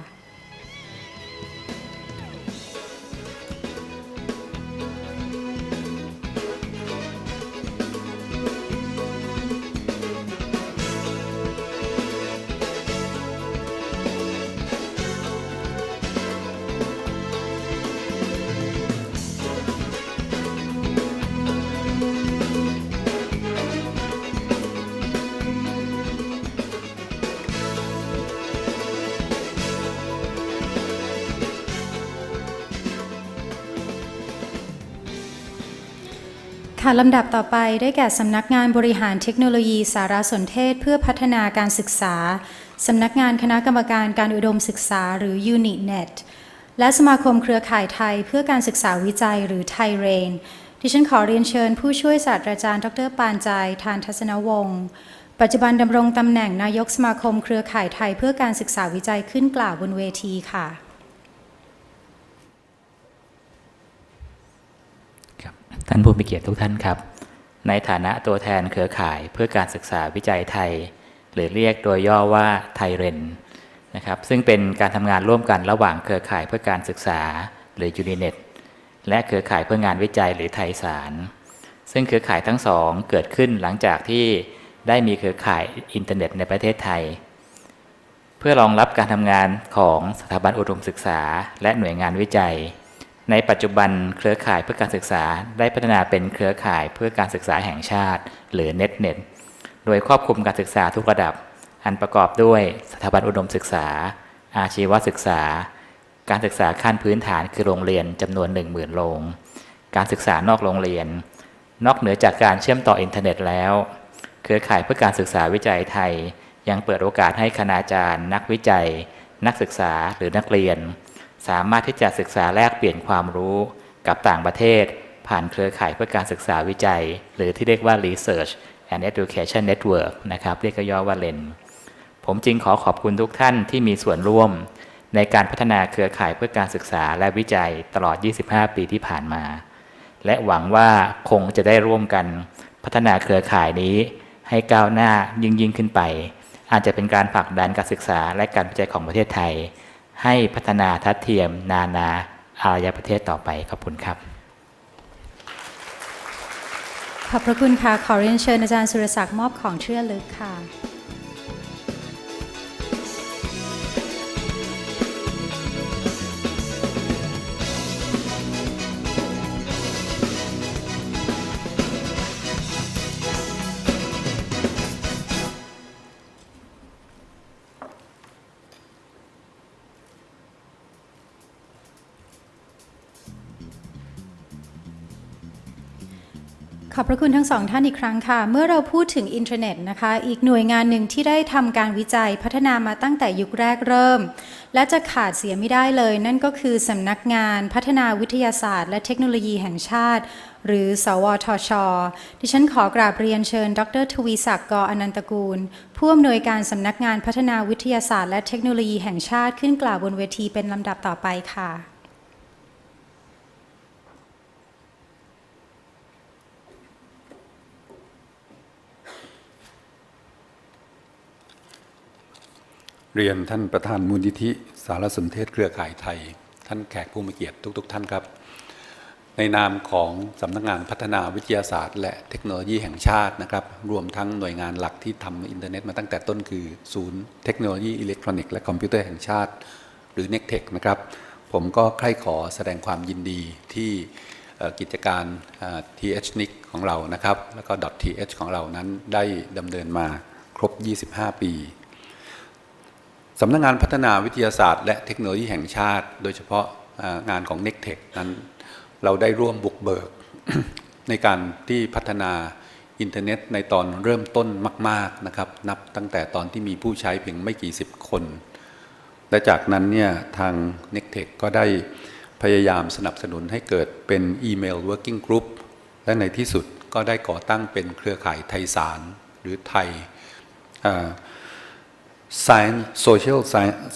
ค่ะลำดับต่อไปได้แก่สำนักงานบริหารเทคโนโลยีสารสนเทศเพื่อพัฒนาการศึกษาสำนักงานคณะกรรมการการอุดมศึกษาหรือ UNINET และสมาคมเครือข่ายไทยเพื่อการศึกษาวิจัยหรือไทยเรนดิฉันขอเรียนเชิญผู้ช่วยศาสตราจารย์ดร.ปานใจทานทัศนวงศ์ปัจจุบันดำรงตำแหน่งนายกสมาคมเครือข่ายไทยเพื่อการศึกษาวิจัยขึ้นกล่าวบนเวทีค่ะท่านผู้มีเกียรติทุกท่านครับในฐานะตัวแทนเครือข่ายเพื่อการศึกษาวิจัยไทยหรือเรียกโดยย่อว่าไทยเรนนะครับซึ่งเป็นการทำงานร่วมกันระหว่างเครือข่ายเพื่อการศึกษาหรือ UNINET และเครือข่ายเพื่องานวิจัยหรือไทยสารซึ่งเครือข่ายทั้งสองเกิดขึ้นหลังจากที่ได้มีเครือข่ายอินเทอร์เน็ตในประเทศไทยเพื่อรองรับการทำงานของสถาบันอุดมศึกษาและหน่วยงานวิจัยในปัจจุบันเครือข่ายเพื่อการศึกษาได้พัฒนาเป็นเครือข่ายเพื่อการศึกษาแห่งชาติหรือ NetNet โดยครอบคลุมการศึกษาทุกระดับอันประกอบด้วยสถาบันอุดมศึกษาอาชีวศึกษาการศึกษาขั้นพื้นฐานคือโรงเรียนจำนวน 10,000 โรงการศึกษานอกโรงเรียนนอกเหนือจากการเชื่อมต่ออินเทอร์เน็ตแล้วเครือข่ายเพื่อการศึกษาวิจัยไทยยังเปิดโอกาสให้คณาจารย์นักวิจัยนักศึกษาหรือนักเรียนสามารถที่จะศึกษาแลกเปลี่ยนความรู้กับต่างประเทศผ่านเครือข่ายเพื่อการศึกษาวิจัยหรือที่เรียกว่า Research and Education Network นะครับเรียกย่อว่า REN ผมจึงขอบคุณทุกท่านที่มีส่วนร่วมในการพัฒนาเครือข่ายเพื่อการศึกษาและวิจัยตลอด 25 ปีที่ผ่านมาและหวังว่าคงจะได้ร่วมกันพัฒนาเครือข่ายนี้ให้ก้าวหน้ายิ่งขึ้นไปอาจจะเป็นการผลักดันการศึกษาและการวิจัยของประเทศไทยให้พัฒนาทัดเทียมนานา อารยประเทศต่อไปขอบคุณครับ ขอบพระคุณค่ะขอเรียนเชิญอาจารย์สุรศักดิ์มอบของที่ระลึกค่ะขอบพระคุณทั้งสองท่านอีกครั้งค่ะเมื่อเราพูดถึงอินเทอร์เน็ตนะคะอีกหน่วยงานหนึ่งที่ได้ทำการวิจัยพัฒนามาตั้งแต่ยุคแรกเริ่มและจะขาดเสียไม่ได้เลยนั่นก็คือสำนักงานพัฒนาวิทยาศาสตร์และเทคโนโลยีแห่งชาติหรือสวทช.ดิฉันขอกราบเรียนเชิญดร.ทวีศักดิ์ กอนันตกูลผู้อำนวยการสำนักงานพัฒนาวิทยาศาสตร์และเทคโนโลยีแห่งชาติขึ้นกล่าวบนเวทีเป็นลำดับต่อไปค่ะเรียนท่านประธานมูลนิธิสารสนเทศเครือข่ายไทยท่านแขกผู้มีเกียรติทุกท่านครับในนามของสำนักงานพัฒนาวิทยาศาสตร์และเทคโนโลยีแห่งชาตินะครับรวมทั้งหน่วยงานหลักที่ทำอินเทอร์เน็ตมาตั้งแต่ต้นคือศูนย์เทคโนโลยีอิเล็กทรอนิกส์และคอมพิวเตอร์แห่งชาติหรือ NECTEC นะครับผมก็ใคร่ขอแสดงความยินดีที่กิจการ THNIC ของเรานะครับแล้วก็ .th ของเรานั้นได้ดำเนินมาครบ25 ปีสำนักงานพัฒนาวิทยาศาสตร์และเทคโนโลยีแห่งชาติโดยเฉพาะงานของ NECTEC นั้นเราได้ร่วมบุกเบิก ในการที่พัฒนาอินเทอร์เน็ตในตอนเริ่มต้นมากๆนะครับนับตั้งแต่ตอนที่มีผู้ใช้เพียงไม่กี่สิบคนและจากนั้นเนี่ยทาง NECTEC ก็ได้พยายามสนับสนุนให้เกิดเป็นอีเมล Working Group และในที่สุดก็ได้ก่อตั้งเป็นเครือข่ายไทยสารหรือไทยScience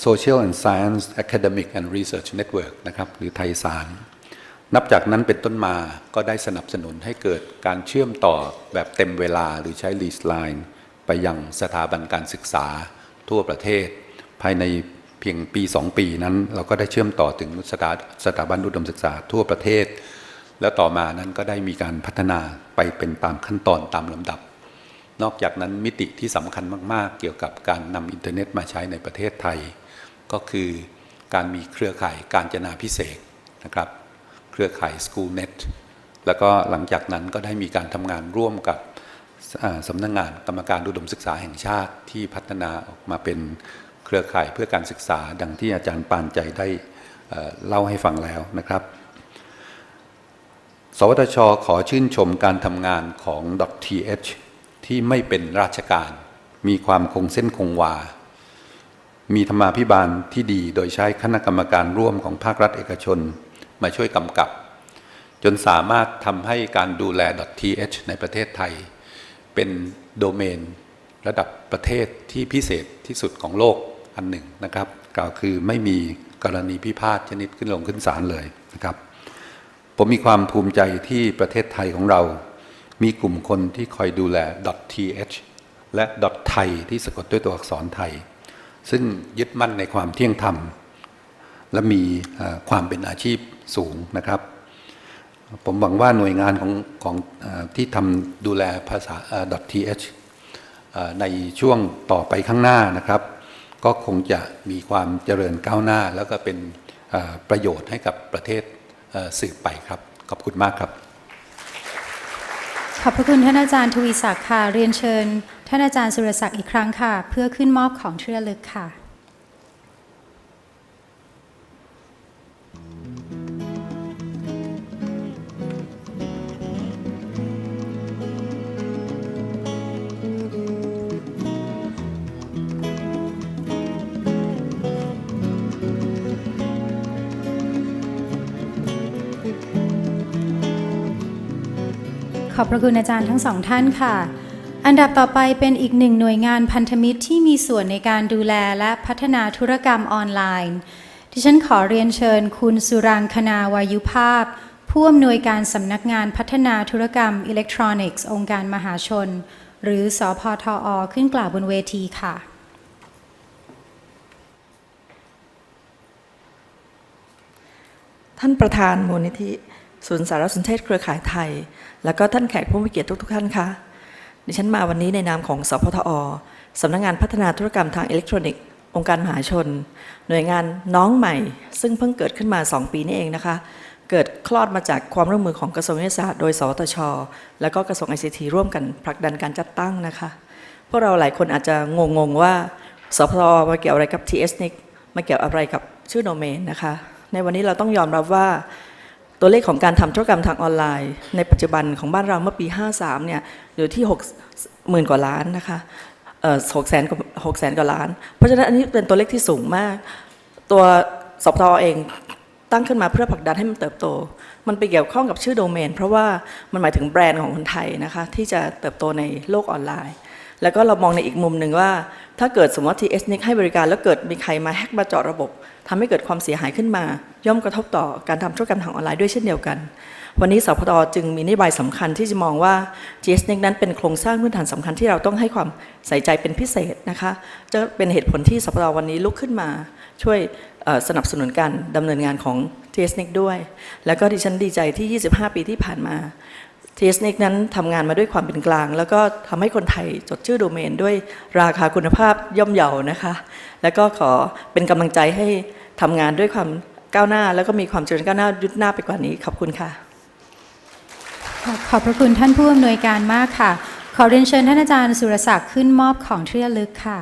Social and Science Academic and Research Network นะครับหรือไทยสารนับจากนั้นเป็นต้นมาก็ได้สนับสนุนให้เกิดการเชื่อมต่อแบบเต็มเวลาหรือใช้ลีสไลน์ไปยังสถาบันการศึกษาทั่วประเทศภายในเพียงปี2 ปีนั้นเราก็ได้เชื่อมต่อถึงสถาบันอุดมศึกษาทั่วประเทศแล้วต่อมานั้นก็ได้มีการพัฒนาไปเป็นตามขั้นตอนตามลำดับนอกจากนั้นมิติที่สำคัญมากๆเกี่ยวกับการนำอินเทอร์เน็ตมาใช้ในประเทศไทยก็คือการมีเครือข่ายการจนาพิเศษนะครับเครือข่าย SchoolNet แล้วก็หลังจากนั้นก็ได้มีการทำงานร่วมกับสำนักงานกรรมการอุดมศึกษาแห่งชาติที่พัฒนาออกมาเป็นเครือข่ายเพื่อการศึกษาดังที่อาจารย์ปานใจได้เล่าให้ฟังแล้วนะครับสวทช.ขอชื่นชมการทำงานของ .thที่ไม่เป็นราชการมีความคงเส้นคงวามีธรรมาภิบาลที่ดีโดยใช้คณะกรรมการร่วมของภาครัฐเอกชนมาช่วยกำกับจนสามารถทำให้การดูแล .th ในประเทศไทยเป็นโดเมนระดับประเทศที่พิเศษที่สุดของโลกอันหนึ่งนะครับกล่าวคือไม่มีกรณีพิพาทชนิดขึ้นลงขึ้นศาลเลยนะครับผมมีความภูมิใจที่ประเทศไทยของเรามีกลุ่มคนที่คอยดูแล .th และ .thai ที่สะกดด้วยตัวอักษรไทยซึ่งยึดมั่นในความเที่ยงธรรมและมีความเป็นอาชีพสูงนะครับผมหวังว่าหน่วยงานของที่ทำดูแลภาษา .th ในช่วงต่อไปข้างหน้านะครับก็คงจะมีความเจริญก้าวหน้าแล้วก็เป็นประโยชน์ให้กับประเทศสืบไปครับขอบคุณมากครับขอบพระคุณท่านอาจารย์ทวีศักดิ์ค่ะเรียนเชิญท่านอาจารย์สุรศักดิ์อีกครั้งค่ะเพื่อขึ้นมอบของที่ระลึกค่ะ ขอบพระคุณอาจารย์ทั้งสองท่านค่ะอันดับต่อไปเป็นอีกหนึ่งหน่วยงานพันธมิตรที่มีส่วนในการดูแลและพัฒนาธุรกรรมออนไลน์ดิฉันขอเรียนเชิญคุณสุรังคนาวายุภาพผู้อำนวยการสำนักงานพัฒนาธุรกรรมอิเล็กทรอนิกส์องค์การมหาชนหรือสพทอ.ขึ้นกล่าวบนเวทีค่ะ ท่านประธานมูลนิธิศูนย์สารสนเทศเครือข่ายไทยแล้วก็ท่านแขกผู้มีเกียรติทุกท่านคะดิฉันมาวันนี้ในนามของสพทอสำนักงานพัฒนาธุรกรรมทางอิเล็กทรอนิกส์องค์การมหาชนหน่วยงานน้องใหม่ซึ่งเพิ่งเกิดขึ้นมา2 ปีนี้เองนะคะเกิดคลอดมาจากความร่วมมือของกระทรวงวิทยาศาสตร์โดยสวทช.และก็กระทรวง ICT ร่วมกันผลักดันการจัดตั้งนะคะพวกเราหลายคนอาจจะงงว่าสพทมาเกี่ยวอะไรกับ TSNIC มาเกี่ยวอะไรกับชื่อโดเมนนะคะในวันนี้เราต้องยอมรับว่าตัวเลขของการทำธุรกรรมทางออนไลน์ในปัจจุบันของบ้านเราเมื่อปี53เนี่ยอยู่ที่60,000 กว่าล้านนะคะ600,000 กว่าล้านเพราะฉะนั้นอันนี้เป็นตัวเลขที่สูงมากตัวสพทเองตั้งขึ้นมาเพื่อผลักดันให้มันเติบโตมันไปเกี่ยวข้องกับชื่อโดเมนเพราะว่ามันหมายถึงแบรนด์ของคนไทยนะคะที่จะเติบโตในโลกออนไลน์แล้วก็เรามองในอีกมุมหนึ่งว่าถ้าเกิดสมมติว่า TSNIC ให้บริการแล้วเกิดมีใครมาแฮกมาเจาะระบบทำให้เกิดความเสียหายขึ้นมาย่อมกระทบต่อการทำธุรกรรมทางออนไลน์ด้วยเช่นเดียวกันวันนี้สพทจึงมีนโยบายสำคัญที่จะมองว่า TSNIC นั้นเป็นโครงสร้างพื้นฐานสำคัญที่เราต้องให้ความใส่ใจเป็นพิเศษนะคะจะเป็นเหตุผลที่สพทวันนี้ลุกขึ้นมาช่วยสนับสนุนการดำเนินงานของ TSNIC ด้วยแล้วก็ดิฉันดีใจที่25 ปีที่ผ่านมา TSNIC นั้นทำงานมาด้วยความเป็นกลางแล้วก็ทำให้คนไทยจดชื่อโดเมนด้วยราคาคุณภาพย่อมเยานะคะแล้วก็ขอเป็นกำลังใจให้ทำงานด้วยความก้าวหน้าแล้วก็มีความเจริญก้าวหน้ายุดหน้าไปกว่านี้ขอบคุณค่ะขอบพระคุณท่านผู้อำนวยการมากค่ะขอเรียนเชิญท่านอาจารย์สุรศักดิ์ขึ้นมอบของที่ระลึกค่ะ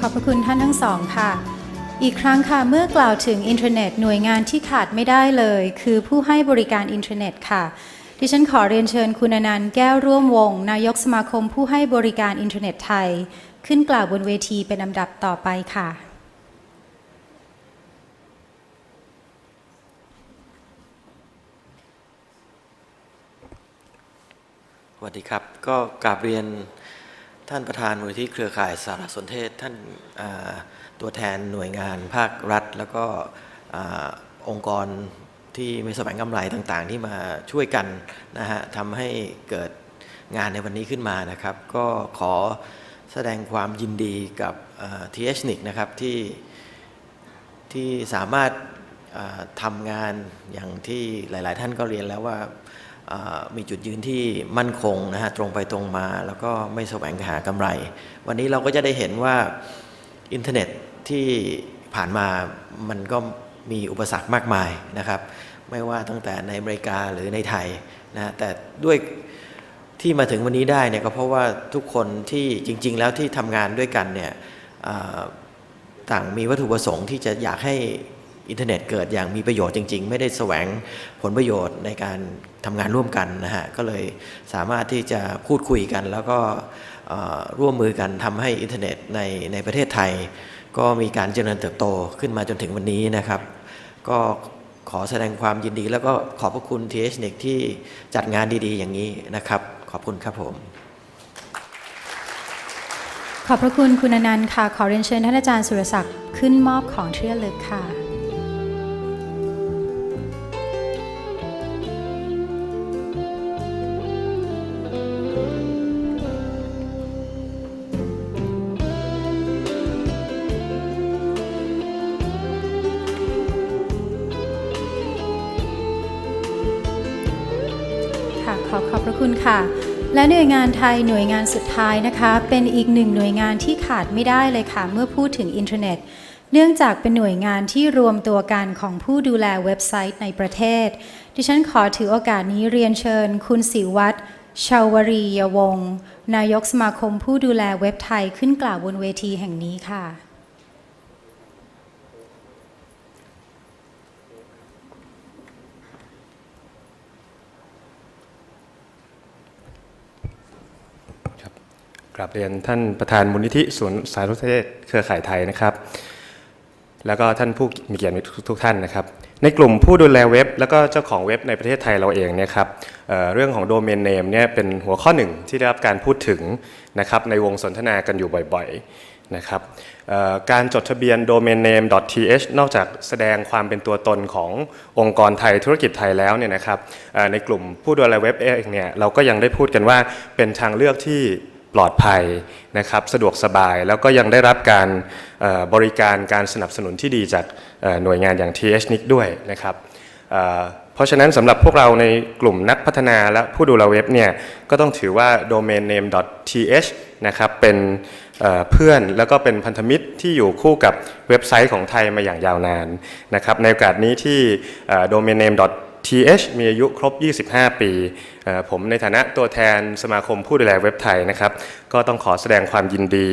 ขอบพระคุณท่านทั้งสองค่ะอีกครั้งค่ะเมื่อกล่าวถึงอินเทอร์เน็ตหน่วยงานที่ขาดไม่ได้เลยคือผู้ให้บริการอินเทอร์เน็ตค่ะดิฉันขอเรียนเชิญคุณอนันต์แก้วร่วมวงนายกสมาคมผู้ให้บริการอินเทอร์เน็ตไทยขึ้นกล่าวบนเวทีเป็นลำดับต่อไปค่ะสวัสดีครับก็กราบเรียนท่านประธานมูลนิธิเครือข่ายสารสนเทศท่านตัวแทนหน่วยงานภาครัฐแล้วก็องค์กรที่ไม่แสวงกำไรต่างๆที่มาช่วยกันนะฮะทำให้เกิดงานในวันนี้ขึ้นมานะครับก็ขอแสดงความยินดีกับ TSNIC นะครับที่สามารถทำงานอย่างที่หลายๆท่านก็เรียนแล้วว่ามีจุดยืนที่มั่นคงนะฮะตรงไปตรงมาแล้วก็ไม่แสวงหากำไรวันนี้เราก็จะได้เห็นว่าอินเทอร์เน็ตที่ผ่านมามันก็มีอุปสรรคมากมายนะครับไม่ว่าตั้งแต่ในอเมริกาหรือในไทยนะแต่ด้วยที่มาถึงวันนี้ได้เนี่ยก็เพราะว่าทุกคนที่จริงๆแล้วที่ทำงานด้วยกันเนี่ยต่างมีวัตถุประสงค์ที่จะอยากให้อินเทอร์เน็ตเกิดอย่างมีประโยชน์จริงๆไม่ได้แสวงผลประโยชน์ในการทำงานร่วมกันนะฮะก็เลยสามารถที่จะพูดคุยกันแล้วก็ร่วมมือกันทำให้อินเทอร์เน็ตในประเทศไทยก็มีการเจริญเติบโตขึ้นมาจนถึงวันนี้นะครับก็ขอแสดงความยินดีแล้วก็ขอบพระคุณ TSNIC ที่จัดงานดีๆอย่างนี้นะครับขอบคุณครับผมขอบพระคุณคุณอนันต์ค่ะขอเรียนเชิญท่านอาจารย์สุรศักดิ์ขึ้นมอบของที่ระลึกค่ะขอบพระคุณค่ะและหน่วยงานไทยหน่วยงานสุดท้ายนะคะเป็นอีกหนึ่งหน่วยงานที่ขาดไม่ได้เลยค่ะเมื่อพูดถึงอินเทอร์เน็ตเนื่องจากเป็นหน่วยงานที่รวมตัวกันของผู้ดูแลเว็บไซต์ในประเทศดิฉันขอถือโอกาสนี้เรียนเชิญคุณศิวัฒน์ชาวรียวงศ์นายกสมาคมผู้ดูแลเว็บไทยขึ้นกล่าวบนเวทีแห่งนี้ค่ะกราบเรียนท่านประธานมูลนิธิศูนย์สารสนเทศเครือข่ายไทยนะครับ แล้วก็ท่านผู้มีเกียรติทุกท่านนะครับในกลุ่มผู้ดูแลเว็บแล้วก็เจ้าของเว็บในประเทศไทยเราเองเนี่ยครับเรื่องของโดเมนเนมเนี่ยเป็นหัวข้อหนึ่งที่ได้รับการพูดถึงนะครับในวงสนทนากันอยู่บ่อยๆนะครับการจดทะเบียน domain name .th นอกจากแสดงความเป็นตัวตนขององค์กรไทยธุรกิจไทยแล้วเนี่ยนะครับในกลุ่มผู้ดูแลเว็บเองเนี่ยเราก็ยังได้พูดกันว่าเป็นทางเลือกที่ปลอดภัยนะครับสะดวกสบายแล้วก็ยังได้รับการบริการการสนับสนุนที่ดีจากหน่วยงานอย่าง THNIC ด้วยนะครับเพราะฉะนั้นสำหรับพวกเราในกลุ่มนักพัฒนาและผู้ดูแลเว็บเนี่ยก็ต้องถือว่า domain name .th นะครับเป็นเพื่อนแล้วก็เป็นพันธมิตรที่อยู่คู่กับเว็บไซต์ของไทยมาอย่างยาวนานนะครับในโอกาสนี้ที่ domain name .th มีอายุครบ 25 ปีผมในฐานะตัวแทนสมาคมผู้ดูแลเว็บไทยนะครับก็ต้องขอแสดงความยินดี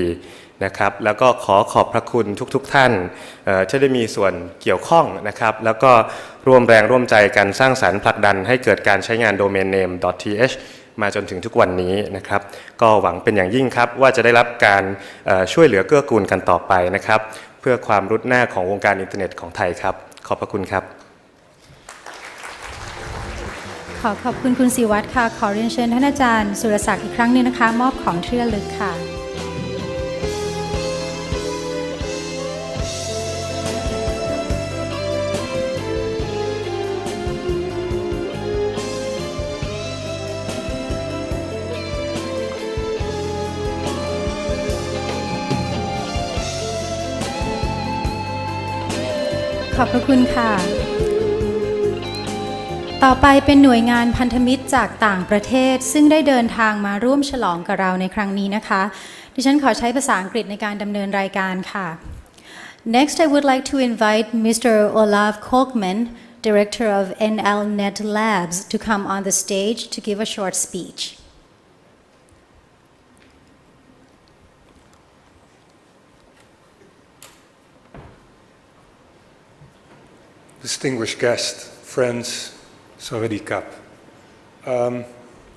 นะครับแล้วก็ขอบพระคุณทุกท่านที่ได้มีส่วนเกี่ยวข้องนะครับแล้วก็ร่วมแรงร่วมใจกันสร้างสรรค์ผลักดันให้เกิดการใช้งาน domain name .th มาจนถึงทุกวันนี้นะครับก็หวังเป็นอย่างยิ่งครับว่าจะได้รับการช่วยเหลือเกื้อกูลกันต่อไปนะครับเพื่อความรุดหน้าของวงการอินเทอร์เน็ตของไทยครับขอบพระคุณครับขอบคุณคุณศิวัตรค่ะขอเรียนเชิญท่านอาจารย์สุรศักดิ์อีกครั้งนึงนะคะมอบของที่ระลึกค่ะขอบพระคุณค่ะต่อไปเป็นหน่วยงานพันธมิตรจากต่างประเทศซึ่งได้เดินทางมาร่วมฉลองกับเราในครั้งนี้นะคะดิฉันขอใช้ภาษาอังกฤษในการดำเนินรายการค่ะ Next I would like to invite Mr. Olaf Kolkman, Director of NLNet Labs, to come on the stage to give a short speech. Distinguished guest, friends, Sawadee Kap.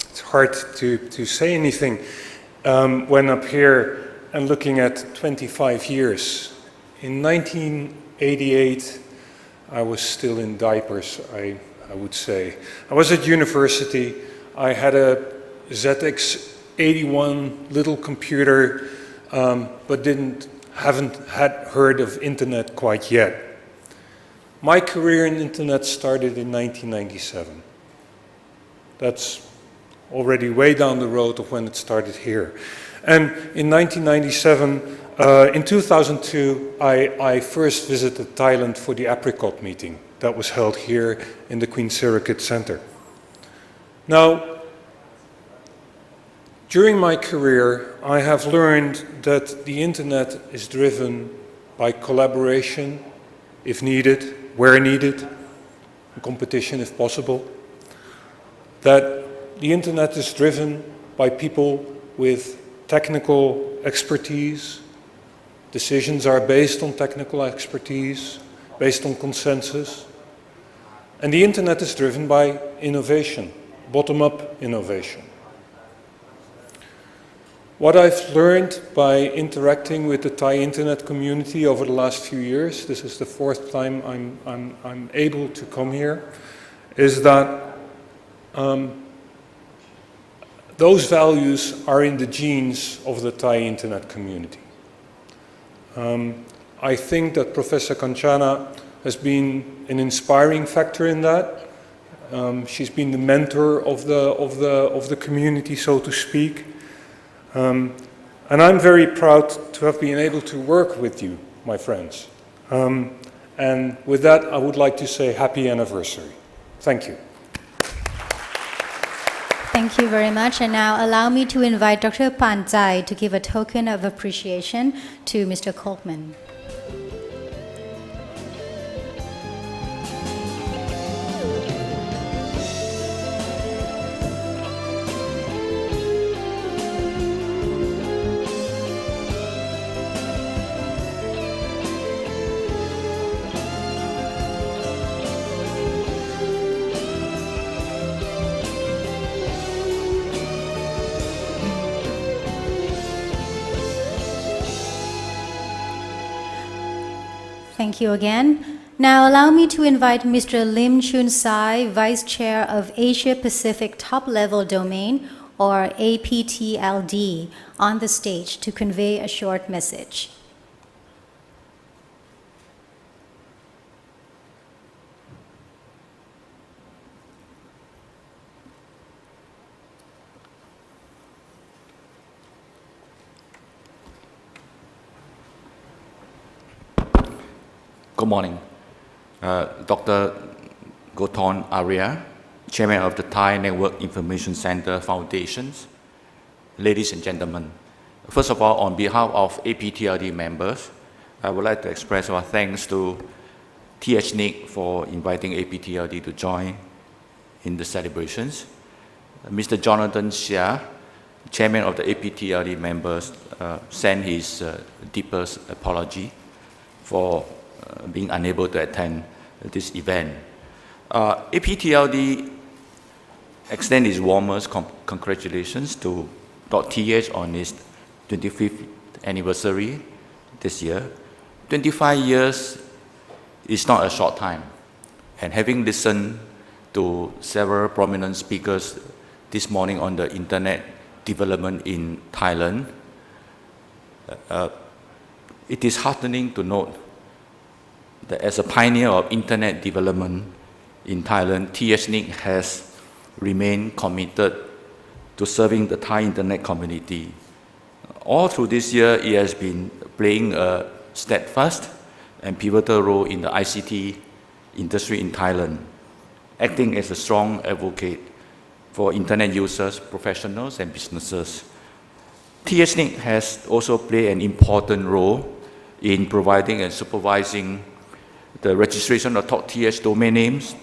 It's hard to say anything when up here and looking at 25 years. In 1988, I was still in diapers, I would say. I was at university. I had a ZX81 little computer, but haven't heard of internet quite yet. My career in internet started in 1997. That's already way down the road of when it started here. And in 1997, in 2002, I first visited Thailand for the Apricot meeting that was held here in the Queen Sirikit Center. Now, during my career, I have learned that the internet is driven by collaboration, if needed, where needed, competition if possible, that the internet is driven by people with technical expertise. Decisions are based on technical expertise, based on consensus. And the internet is driven by innovation, bottom-up innovation. What I've learned by interacting with the Thai internet community over the last few years, this is the fourth time I'm able to come here, is that those values are in the genes of the Thai internet community. I think that Professor Kanchana has been an inspiring factor in that. She's been the mentor of the community, so to speak. And I'm very proud to have been able to work with you, my friends. And with that, I would like to say happy anniversary. Thank you. Thank you very much. And now allow me to invite Dr. Panchai to give a token of appreciation to Mr. Kolkman. Thank you again. Now allow me to invite Mr. Lim Chun Sai, Vice Chair of Asia Pacific Top Level Domain, or APTLD, on the stage to convey a short message. Good morning. Dr. Gothon Arya, Chairman of the Thai Network Information Center Foundations. Ladies and gentlemen, first of all, on behalf of APTLD members, I would like to express our thanks to THNIC for inviting APTLD to join in the celebrations. Mr. Jonathan Xia, Chairman of the APTLD members, sent his deepest apology for being unable to attend this event. APTLD extends its warmest congratulations to .th on its 25th anniversary this year. 25 years is not a short time, and having listened to several prominent speakers this morning on the internet development in Thailand, it is heartening to note that as a pioneer of internet development in Thailand, THNIC has remained committed to serving the Thai internet community. All through this year, it has been playing a steadfast and pivotal role in the ICT industry in Thailand, acting as a strong advocate for internet users, professionals, and businesses. THNIC has also played an important role in providing and supervising the registration of .th domain names.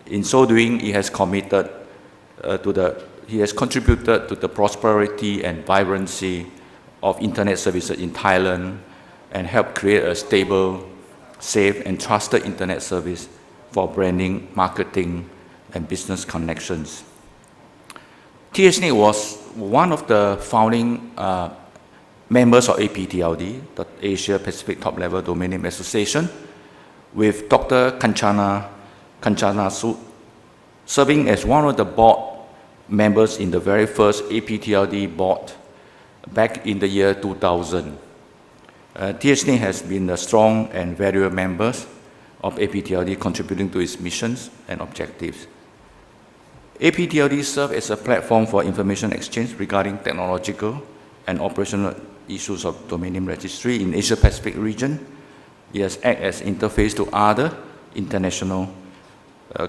In so doing, he has contributed to the prosperity and vibrancy of internet services in Thailand and helped create a stable, safe, and trusted internet service for branding, marketing, and business connections. THNIC was one of the founding members of APTLD, the Asia Pacific Top Level Domain Name Association, with Dr. Kanchana Sut serving as one of the board members in the very first APTLD board back in the year 2000. THNIC has been a strong and valuable member of APTLD, contributing to its missions and objectives. APTLD serves as a platform for information exchange regarding technological and operational issues of domain name registry in Asia Pacific region. It has acted as interface to other international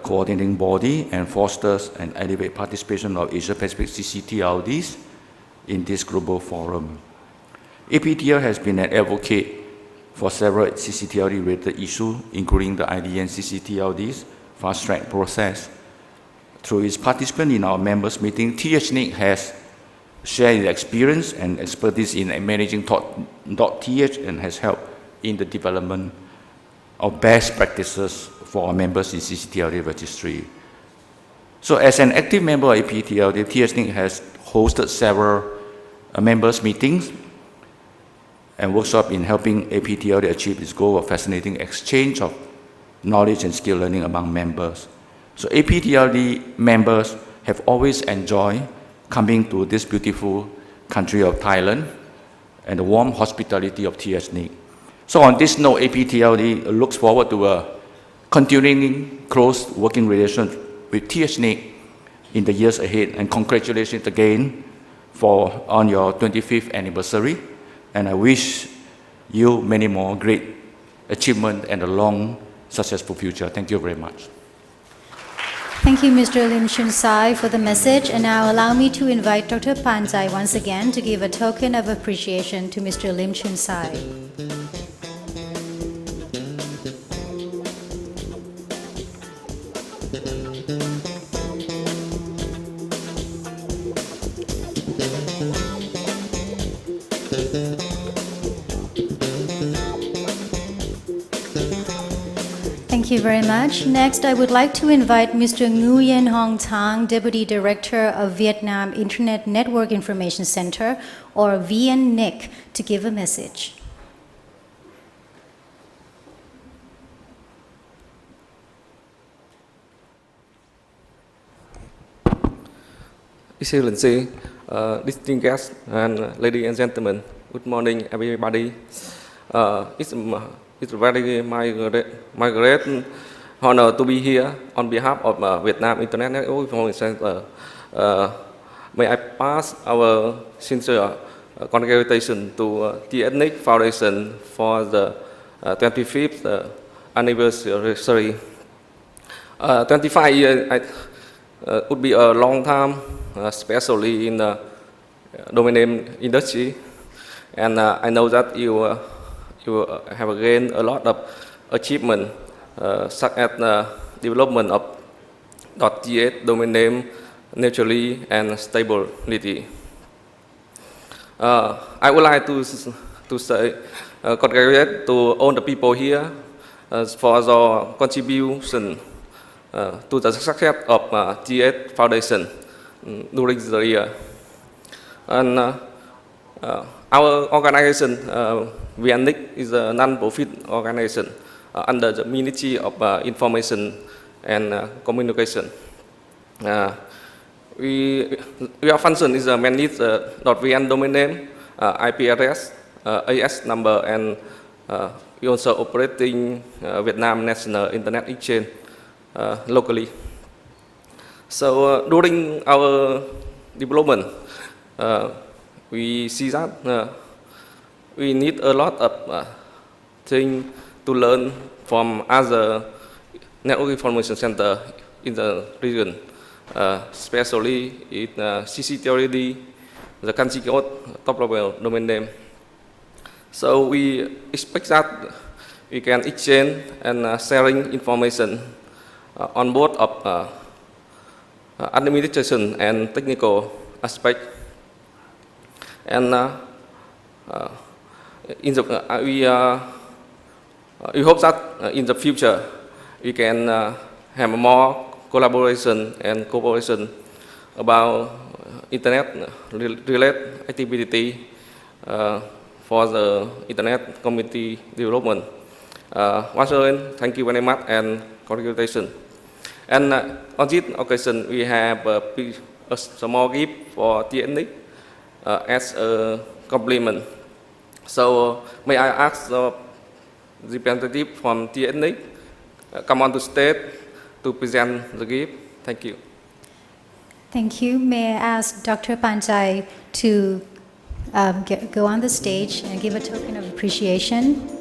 coordinating body and fosters and elevate participation of Asia Pacific CCTLDs in this global forum. APTL has been an advocate for several CCTLD related issues, including the IDN CCTLDs fast track process. Through its participation in our members meeting, THNIC has shared its experience and expertise in managing .th and has helped in the development of best practices for our members in CCTLD registry. So as an active member of APTLD, THNIC has hosted several members meetings and workshops in helping APTLD achieve its goal of facilitating exchange of knowledge and skill learning among members. So APTLD members have always enjoyed coming to this beautiful country of Thailand and the warm hospitality of THNIC. So on this note, APTLD looks forward to a continuing close working relation with THNIC in the years ahead, and congratulations again on your 25th anniversary, and I wish you many more great achievements and a long, successful future. Thank you very much. Thank you, Mr. Lim Chun Sai, for the message, and now allow me to invite Dr. Panjai once again to give a token of appreciation to Mr. Lim Chun Sai. Thank you very much. Next, I would like to invite Mr. Nguyen Hong Thang, Deputy Director of Vietnam Internet Network Information Center, or VNNIC, to give a message. Excellency, distinguished guests, and ladies and gentlemen, good morning, everybody. It's very my great honor to be here on behalf of Vietnam Internet Network Information Center. May I pass our sincere congratulations to the Ethnic Foundation for the 25th anniversary. 25 years would be a long time, especially in the domain name industry. And I know that you have gained a lot of achievement, such as the development of .th domain name naturally and stability. I would like to say congratulate to all the people here for their contribution to the success of TH Foundation during the year. And our organization, VNIC, is a non-profit organization under the Ministry of Information and Communication. Our function is manage .vn domain name, IP address, AS number, and we also operating Vietnam National Internet Exchange locally. So during our development, we see that we need a lot of things to learn from other network information center in the region, especially in CCTLD, the country code, top level domain name. So we expect that we can exchange and sharing information on both of administration and technical aspect. And we hope that in the future we can have more collaboration and cooperation about internet-related activity for the internet community development. Once again, thank you very much and congratulations. And on this occasion, we have a small gift for TNIC as a compliment. So may I ask the representative from TNIC come on to stage to present the gift. Thank you. Thank you. May I ask Dr. Panchai to go on the stage and give a token of appreciation.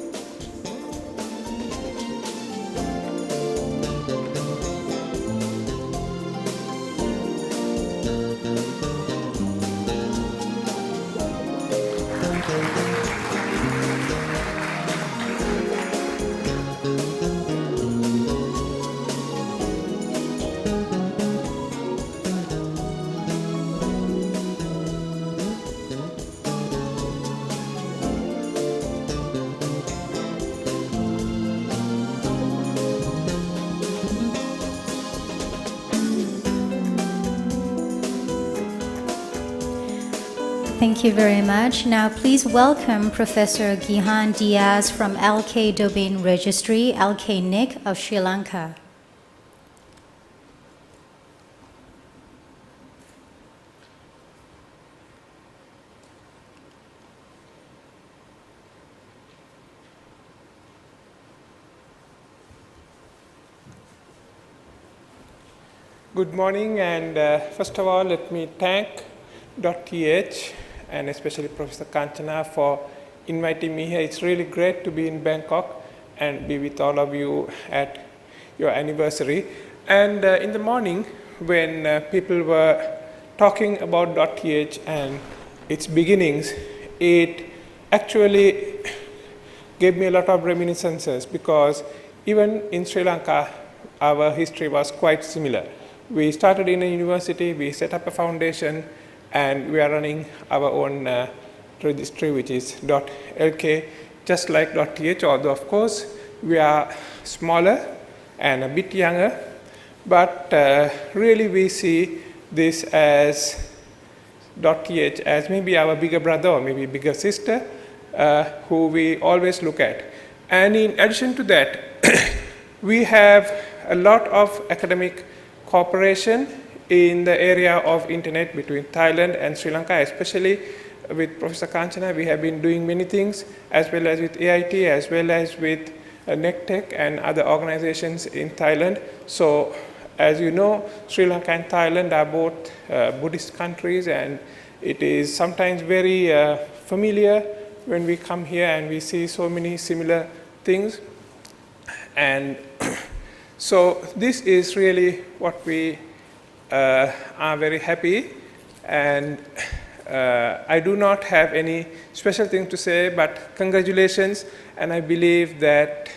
Thank you very much. Now please welcome Professor Gihan Diaz from LK Domain Registry, LK NIC of Sri Lanka. Good morning, and first of all, let me thank .th and especially Professor Kanchana for inviting me here. It's really great to be in Bangkok and be with all of you at your anniversary. And in the morning, when people were talking about .th and its beginnings, it actually gave me a lot of reminiscences, because even in Sri Lanka, our history was quite similar. We started in a university, we set up a foundation, and we are running our own registry, which is .lk, just like .th, although of course we are smaller and a bit younger. But really we see this as .th as maybe our bigger brother or maybe bigger sister, who we always look at. And in addition to that, we have a lot of academic cooperation in the area of internet between Thailand and Sri Lanka, especially with Professor Kanchana. We have been doing many things, as well as with AIT, as well as with NECTEC and other organizations in Thailand. So, as you know, Sri Lanka and Thailand are both Buddhist countries, and it is sometimes very familiar when we come here and we see so many similar things. And so this is really what we are very happy, and I do not have any special thing to say, but congratulations, and I believe that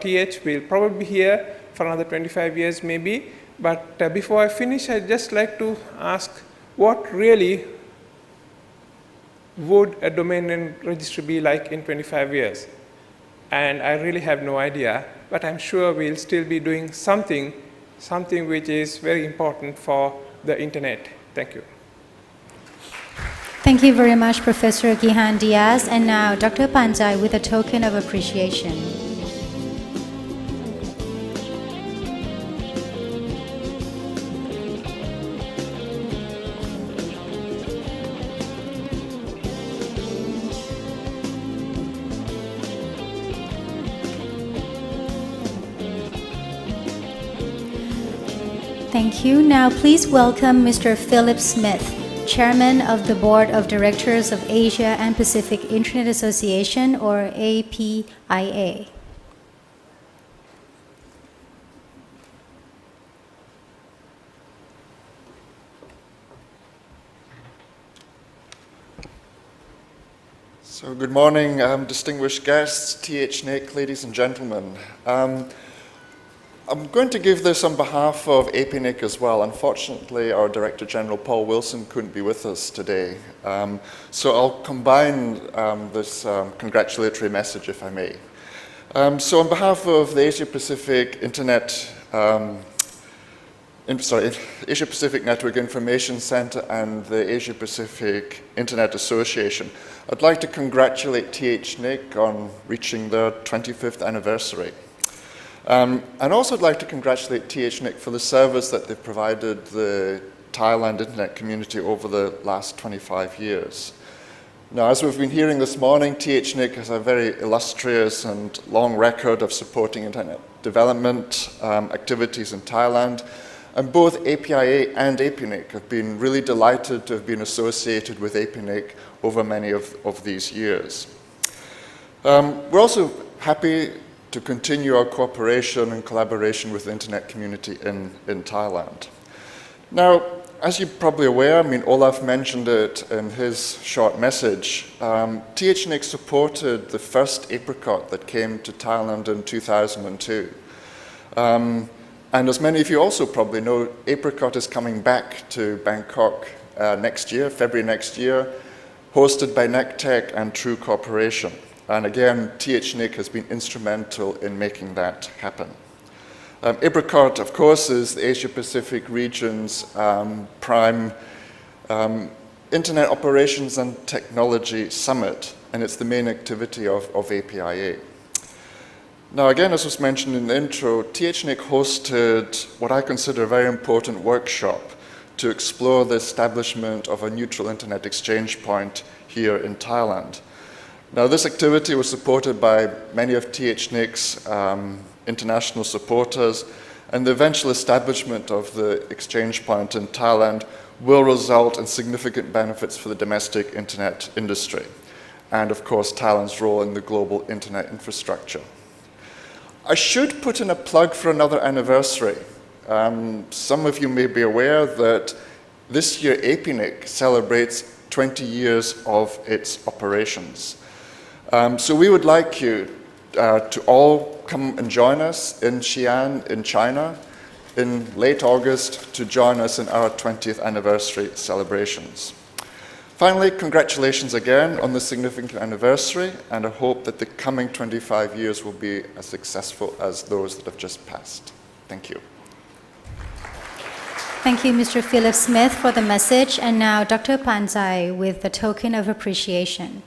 .th will probably be here for another 25 years maybe. But before I finish, I'd just like to ask, what really would a domain name registry be like in 25 years? And I really have no idea, but I'm sure we'll still be doing something which is very important for the internet. Thank you. Thank you very much, Professor Gihan Diaz. And now, Dr. Panjai with a token of appreciation. Thank you. Now, please welcome Mr. Philip Smith, Chairman of the Board of Directors of Asia and Pacific Internet Association, or APIA. So, good morning, distinguished guests, TH Nick, ladies and gentlemen. I'm going to give this on behalf of APNIC as well. Unfortunately, our Director General Paul Wilson couldn't be with us today. So I'll combine this congratulatory message, if I may. So on behalf of the Asia Pacific Asia Pacific Network Information Center and the Asia Pacific Internet Association, I'd like to congratulate THNIC on reaching their 25th anniversary. And also I'd like to congratulate THNIC for the service that they've provided the Thailand internet community over the last 25 years. Now, as we've been hearing this morning, THNIC has a very illustrious and long record of supporting internet development activities in Thailand, and both APIA and APNIC have been really delighted to have been associated with APNIC over many of these years. We're also happy to continue our cooperation and collaboration with the internet community in Thailand. Now, as you're probably aware, I mean, Olaf mentioned it in his short message, THNIC supported the first apricot that came to Thailand in 2002. And as many of you also probably know, apricot is coming back to Bangkok next year, February next year, hosted by NECTEC and True Corporation. And again, THNIC has been instrumental in making that happen. Apricot, of course, is the Asia-Pacific region's prime Internet Operations and Technology Summit, and it's the main activity of APIA. Now, again, as was mentioned in the intro, THNIC hosted what I consider a very important workshop to explore the establishment of a neutral Internet exchange point here in Thailand. Now, this activity was supported by many of THNIC's international supporters, and the eventual establishment of the exchange point in Thailand will result in significant benefits for the domestic internet industry, and of course, Thailand's role in the global internet infrastructure. I should put in a plug for another anniversary. Some of you may be aware that this year APNIC celebrates 20 years of its operations. So we would like you to all come and join us in Xi'an in China in late August to join us in our 20th anniversary celebrations. Finally, congratulations again on the significant anniversary, and I hope that the coming 25 years will be as successful as those that have just passed. Thank you. Thank you, Mr. Philip Smith, for the message. And now, Dr. Panjai with the token of appreciation.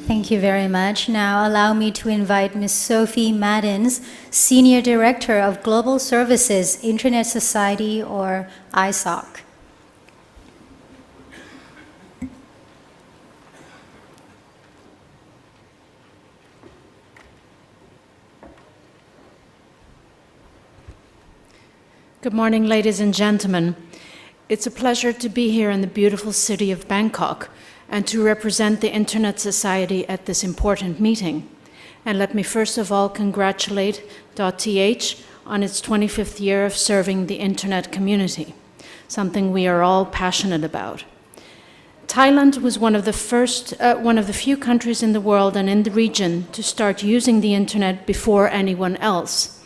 Thank you very much. Now allow me to invite Ms. Sophie Maddens, Senior Director of Global Services, Internet Society or ISOC. Good morning, ladies and gentlemen. It's a pleasure to be here in the beautiful city of Bangkok and to represent the Internet Society at this important meeting. And let me first of all congratulate .th on its 25th year of serving the Internet community, something we are all passionate about. Thailand was one of the few countries in the world and in the region to start using the Internet before anyone else.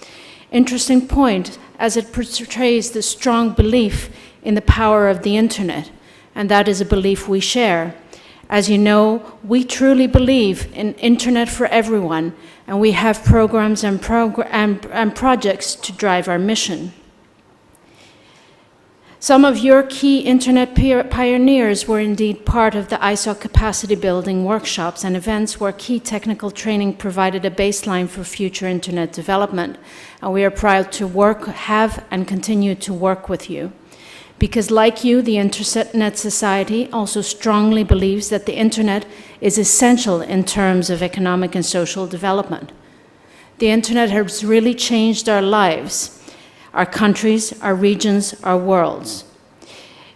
Interesting point, as it portrays the strong belief in the power of the Internet, and that is a belief we share. As you know, we truly believe in Internet for everyone, and we have programs and projects to drive our mission. Some of your key Internet pioneers were indeed part of the ISOC capacity building workshops and events where key technical training provided a baseline for future Internet development, and we are proud to have and continue to work with you. Because like you, the Internet Society also strongly believes that the Internet is essential in terms of economic and social development. The Internet has really changed our lives, our countries, our regions, our worlds.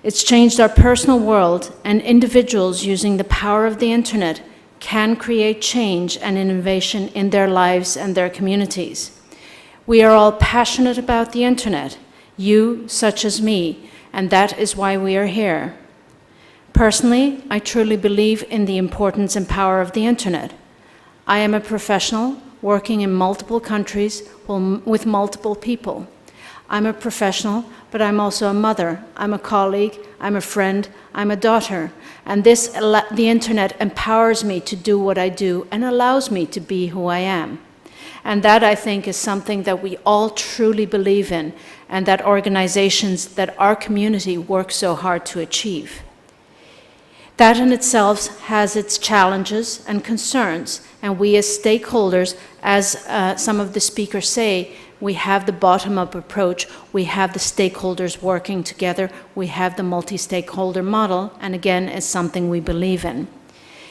It's changed our personal world, and individuals using the power of the Internet can create change and innovation in their lives and their communities. We are all passionate about the Internet, you such as me, and that is why we are here. Personally, I truly believe in the importance and power of the Internet. I am a professional working in multiple countries with multiple people. I'm a professional, but I'm also a mother, I'm a colleague, I'm a friend, I'm a daughter, and the Internet empowers me to do what I do and allows me to be who I am. And that, I think, is something that we all truly believe in, and that organizations, that our community works so hard to achieve. That in itself has its challenges and concerns, and we as stakeholders, as some of the speakers say, we have the bottom-up approach, we have the stakeholders working together, we have the multi-stakeholder model, and again, it's something we believe in.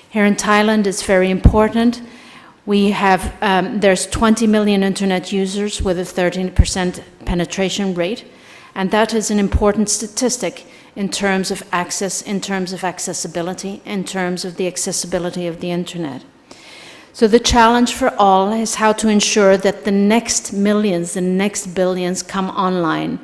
Here in Thailand, it's very important. We have, there's 20 million Internet users with a 13% penetration rate, and that is an important statistic in terms of access, in terms of accessibility, in terms of the accessibility of the Internet. So the challenge for all is how to ensure that the next millions, the next billions come online,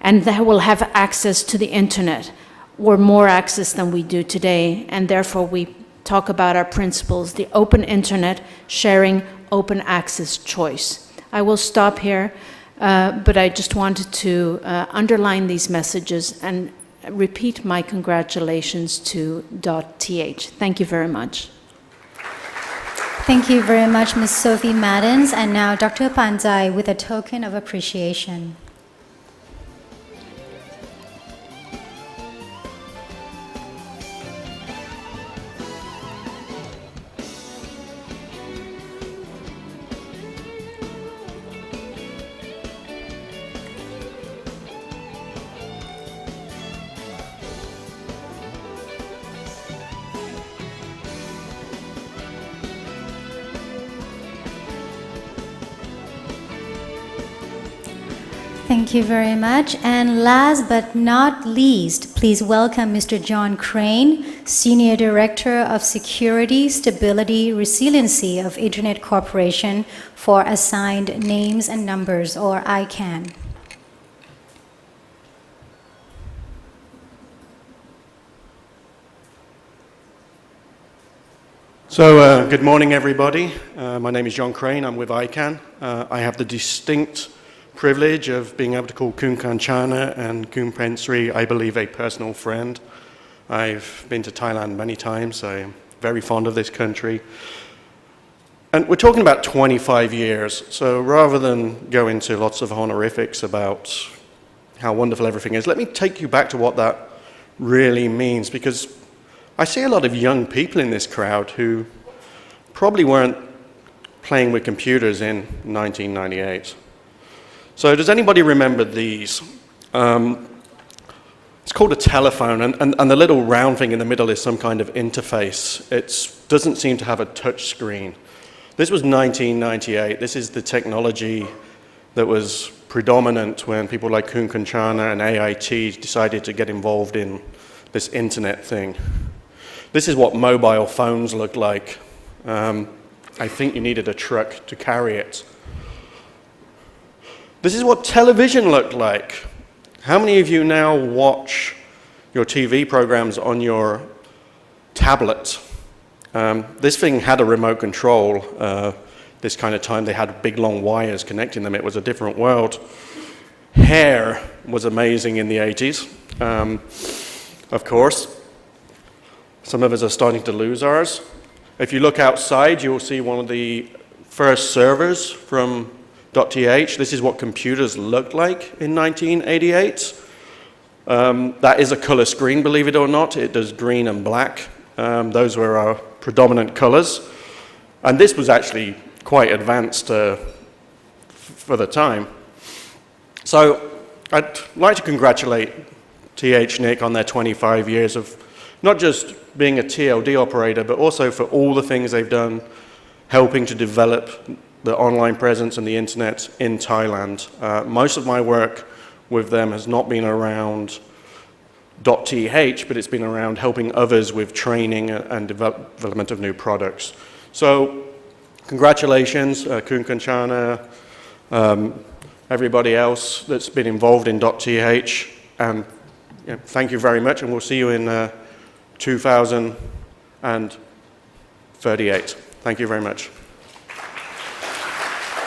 and that will have access to the Internet, or more access than we do today, and therefore we talk about our principles, the open Internet, sharing, open access, choice. I will stop here, but I just wanted to underline these messages and repeat my congratulations to .th. Thank you very much. Thank you very much, Ms. Sophie Maddens, and now Dr. Panjai with a token of appreciation. Thank you very much. And last but not least, please welcome Mr. John Crane, Senior Director of Security, Stability, Resiliency of Internet Corporation for Assigned Names and Numbers, or ICANN. So, good morning, everybody. My name is John Crane. I'm with ICANN. I have the distinct privilege of being able to call Kun Kanchana and Kun Pensri, I believe, a personal friend. I've been to Thailand many times. I'm very fond of this country. And we're talking about 25 years, so rather than go into lots of honorifics about how wonderful everything is, let me take you back to what that really means, because I see a lot of young people in this crowd who probably weren't playing with computers in 1998. So does anybody remember these? It's called a telephone, and the little round thing in the middle is some kind of interface. It doesn't seem to have a touch screen. This was 1998. This is the technology that was predominant when people like Khun Kanchana and AIT decided to get involved in this internet thing. This is what mobile phones looked like. I think you needed a truck to carry it. This is what television looked like. How many of you now watch your TV programs on your tablet? This thing had a remote control. This kind of time they had big long wires connecting them. It was a different world. Hair was amazing in the 80s, of course. Some of us are starting to lose ours. If you look outside, you'll see one of the first servers from .th. This is what computers looked like in 1988. That is a color screen, believe it or not. It does green and black. Those were our predominant colors. And this was actually quite advanced for the time. So I'd like to congratulate TH Nick on their 25 years of not just being a TLD operator, but also for all the things they've done helping to develop the online presence and the internet in Thailand. Most of my work with them has not been around .th, but it's been around helping others with training and development of new products. So congratulations, Khun Kanchana, everybody else that's been involved in .th, and thank you very much, and we'll see you in 2038. Thank you very much.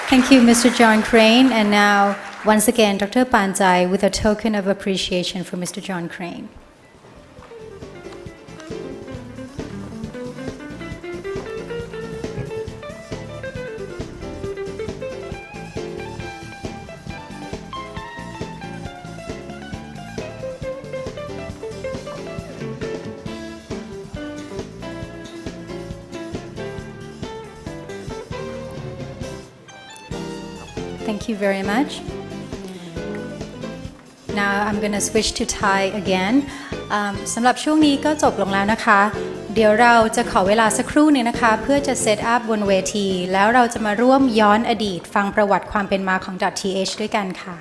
Thank you, Mr. John Crane. And now, once again, Dr. Panjai with a token of appreciation for Mr. John Crane. Thank you very much. Now I'm going to switch to Thai again. สำหรับช่วงนี้ก็จบลงแล้วนะคะเดี๋ยวเราจะขอเวลาสักครู่นึงนะคะเพื่อจะเซตอัพบนเวทีแล้วเราจะมาร่วมย้อนอดีตฟังประวัติความเป็นมาของ .th ด้วยกันค่ะ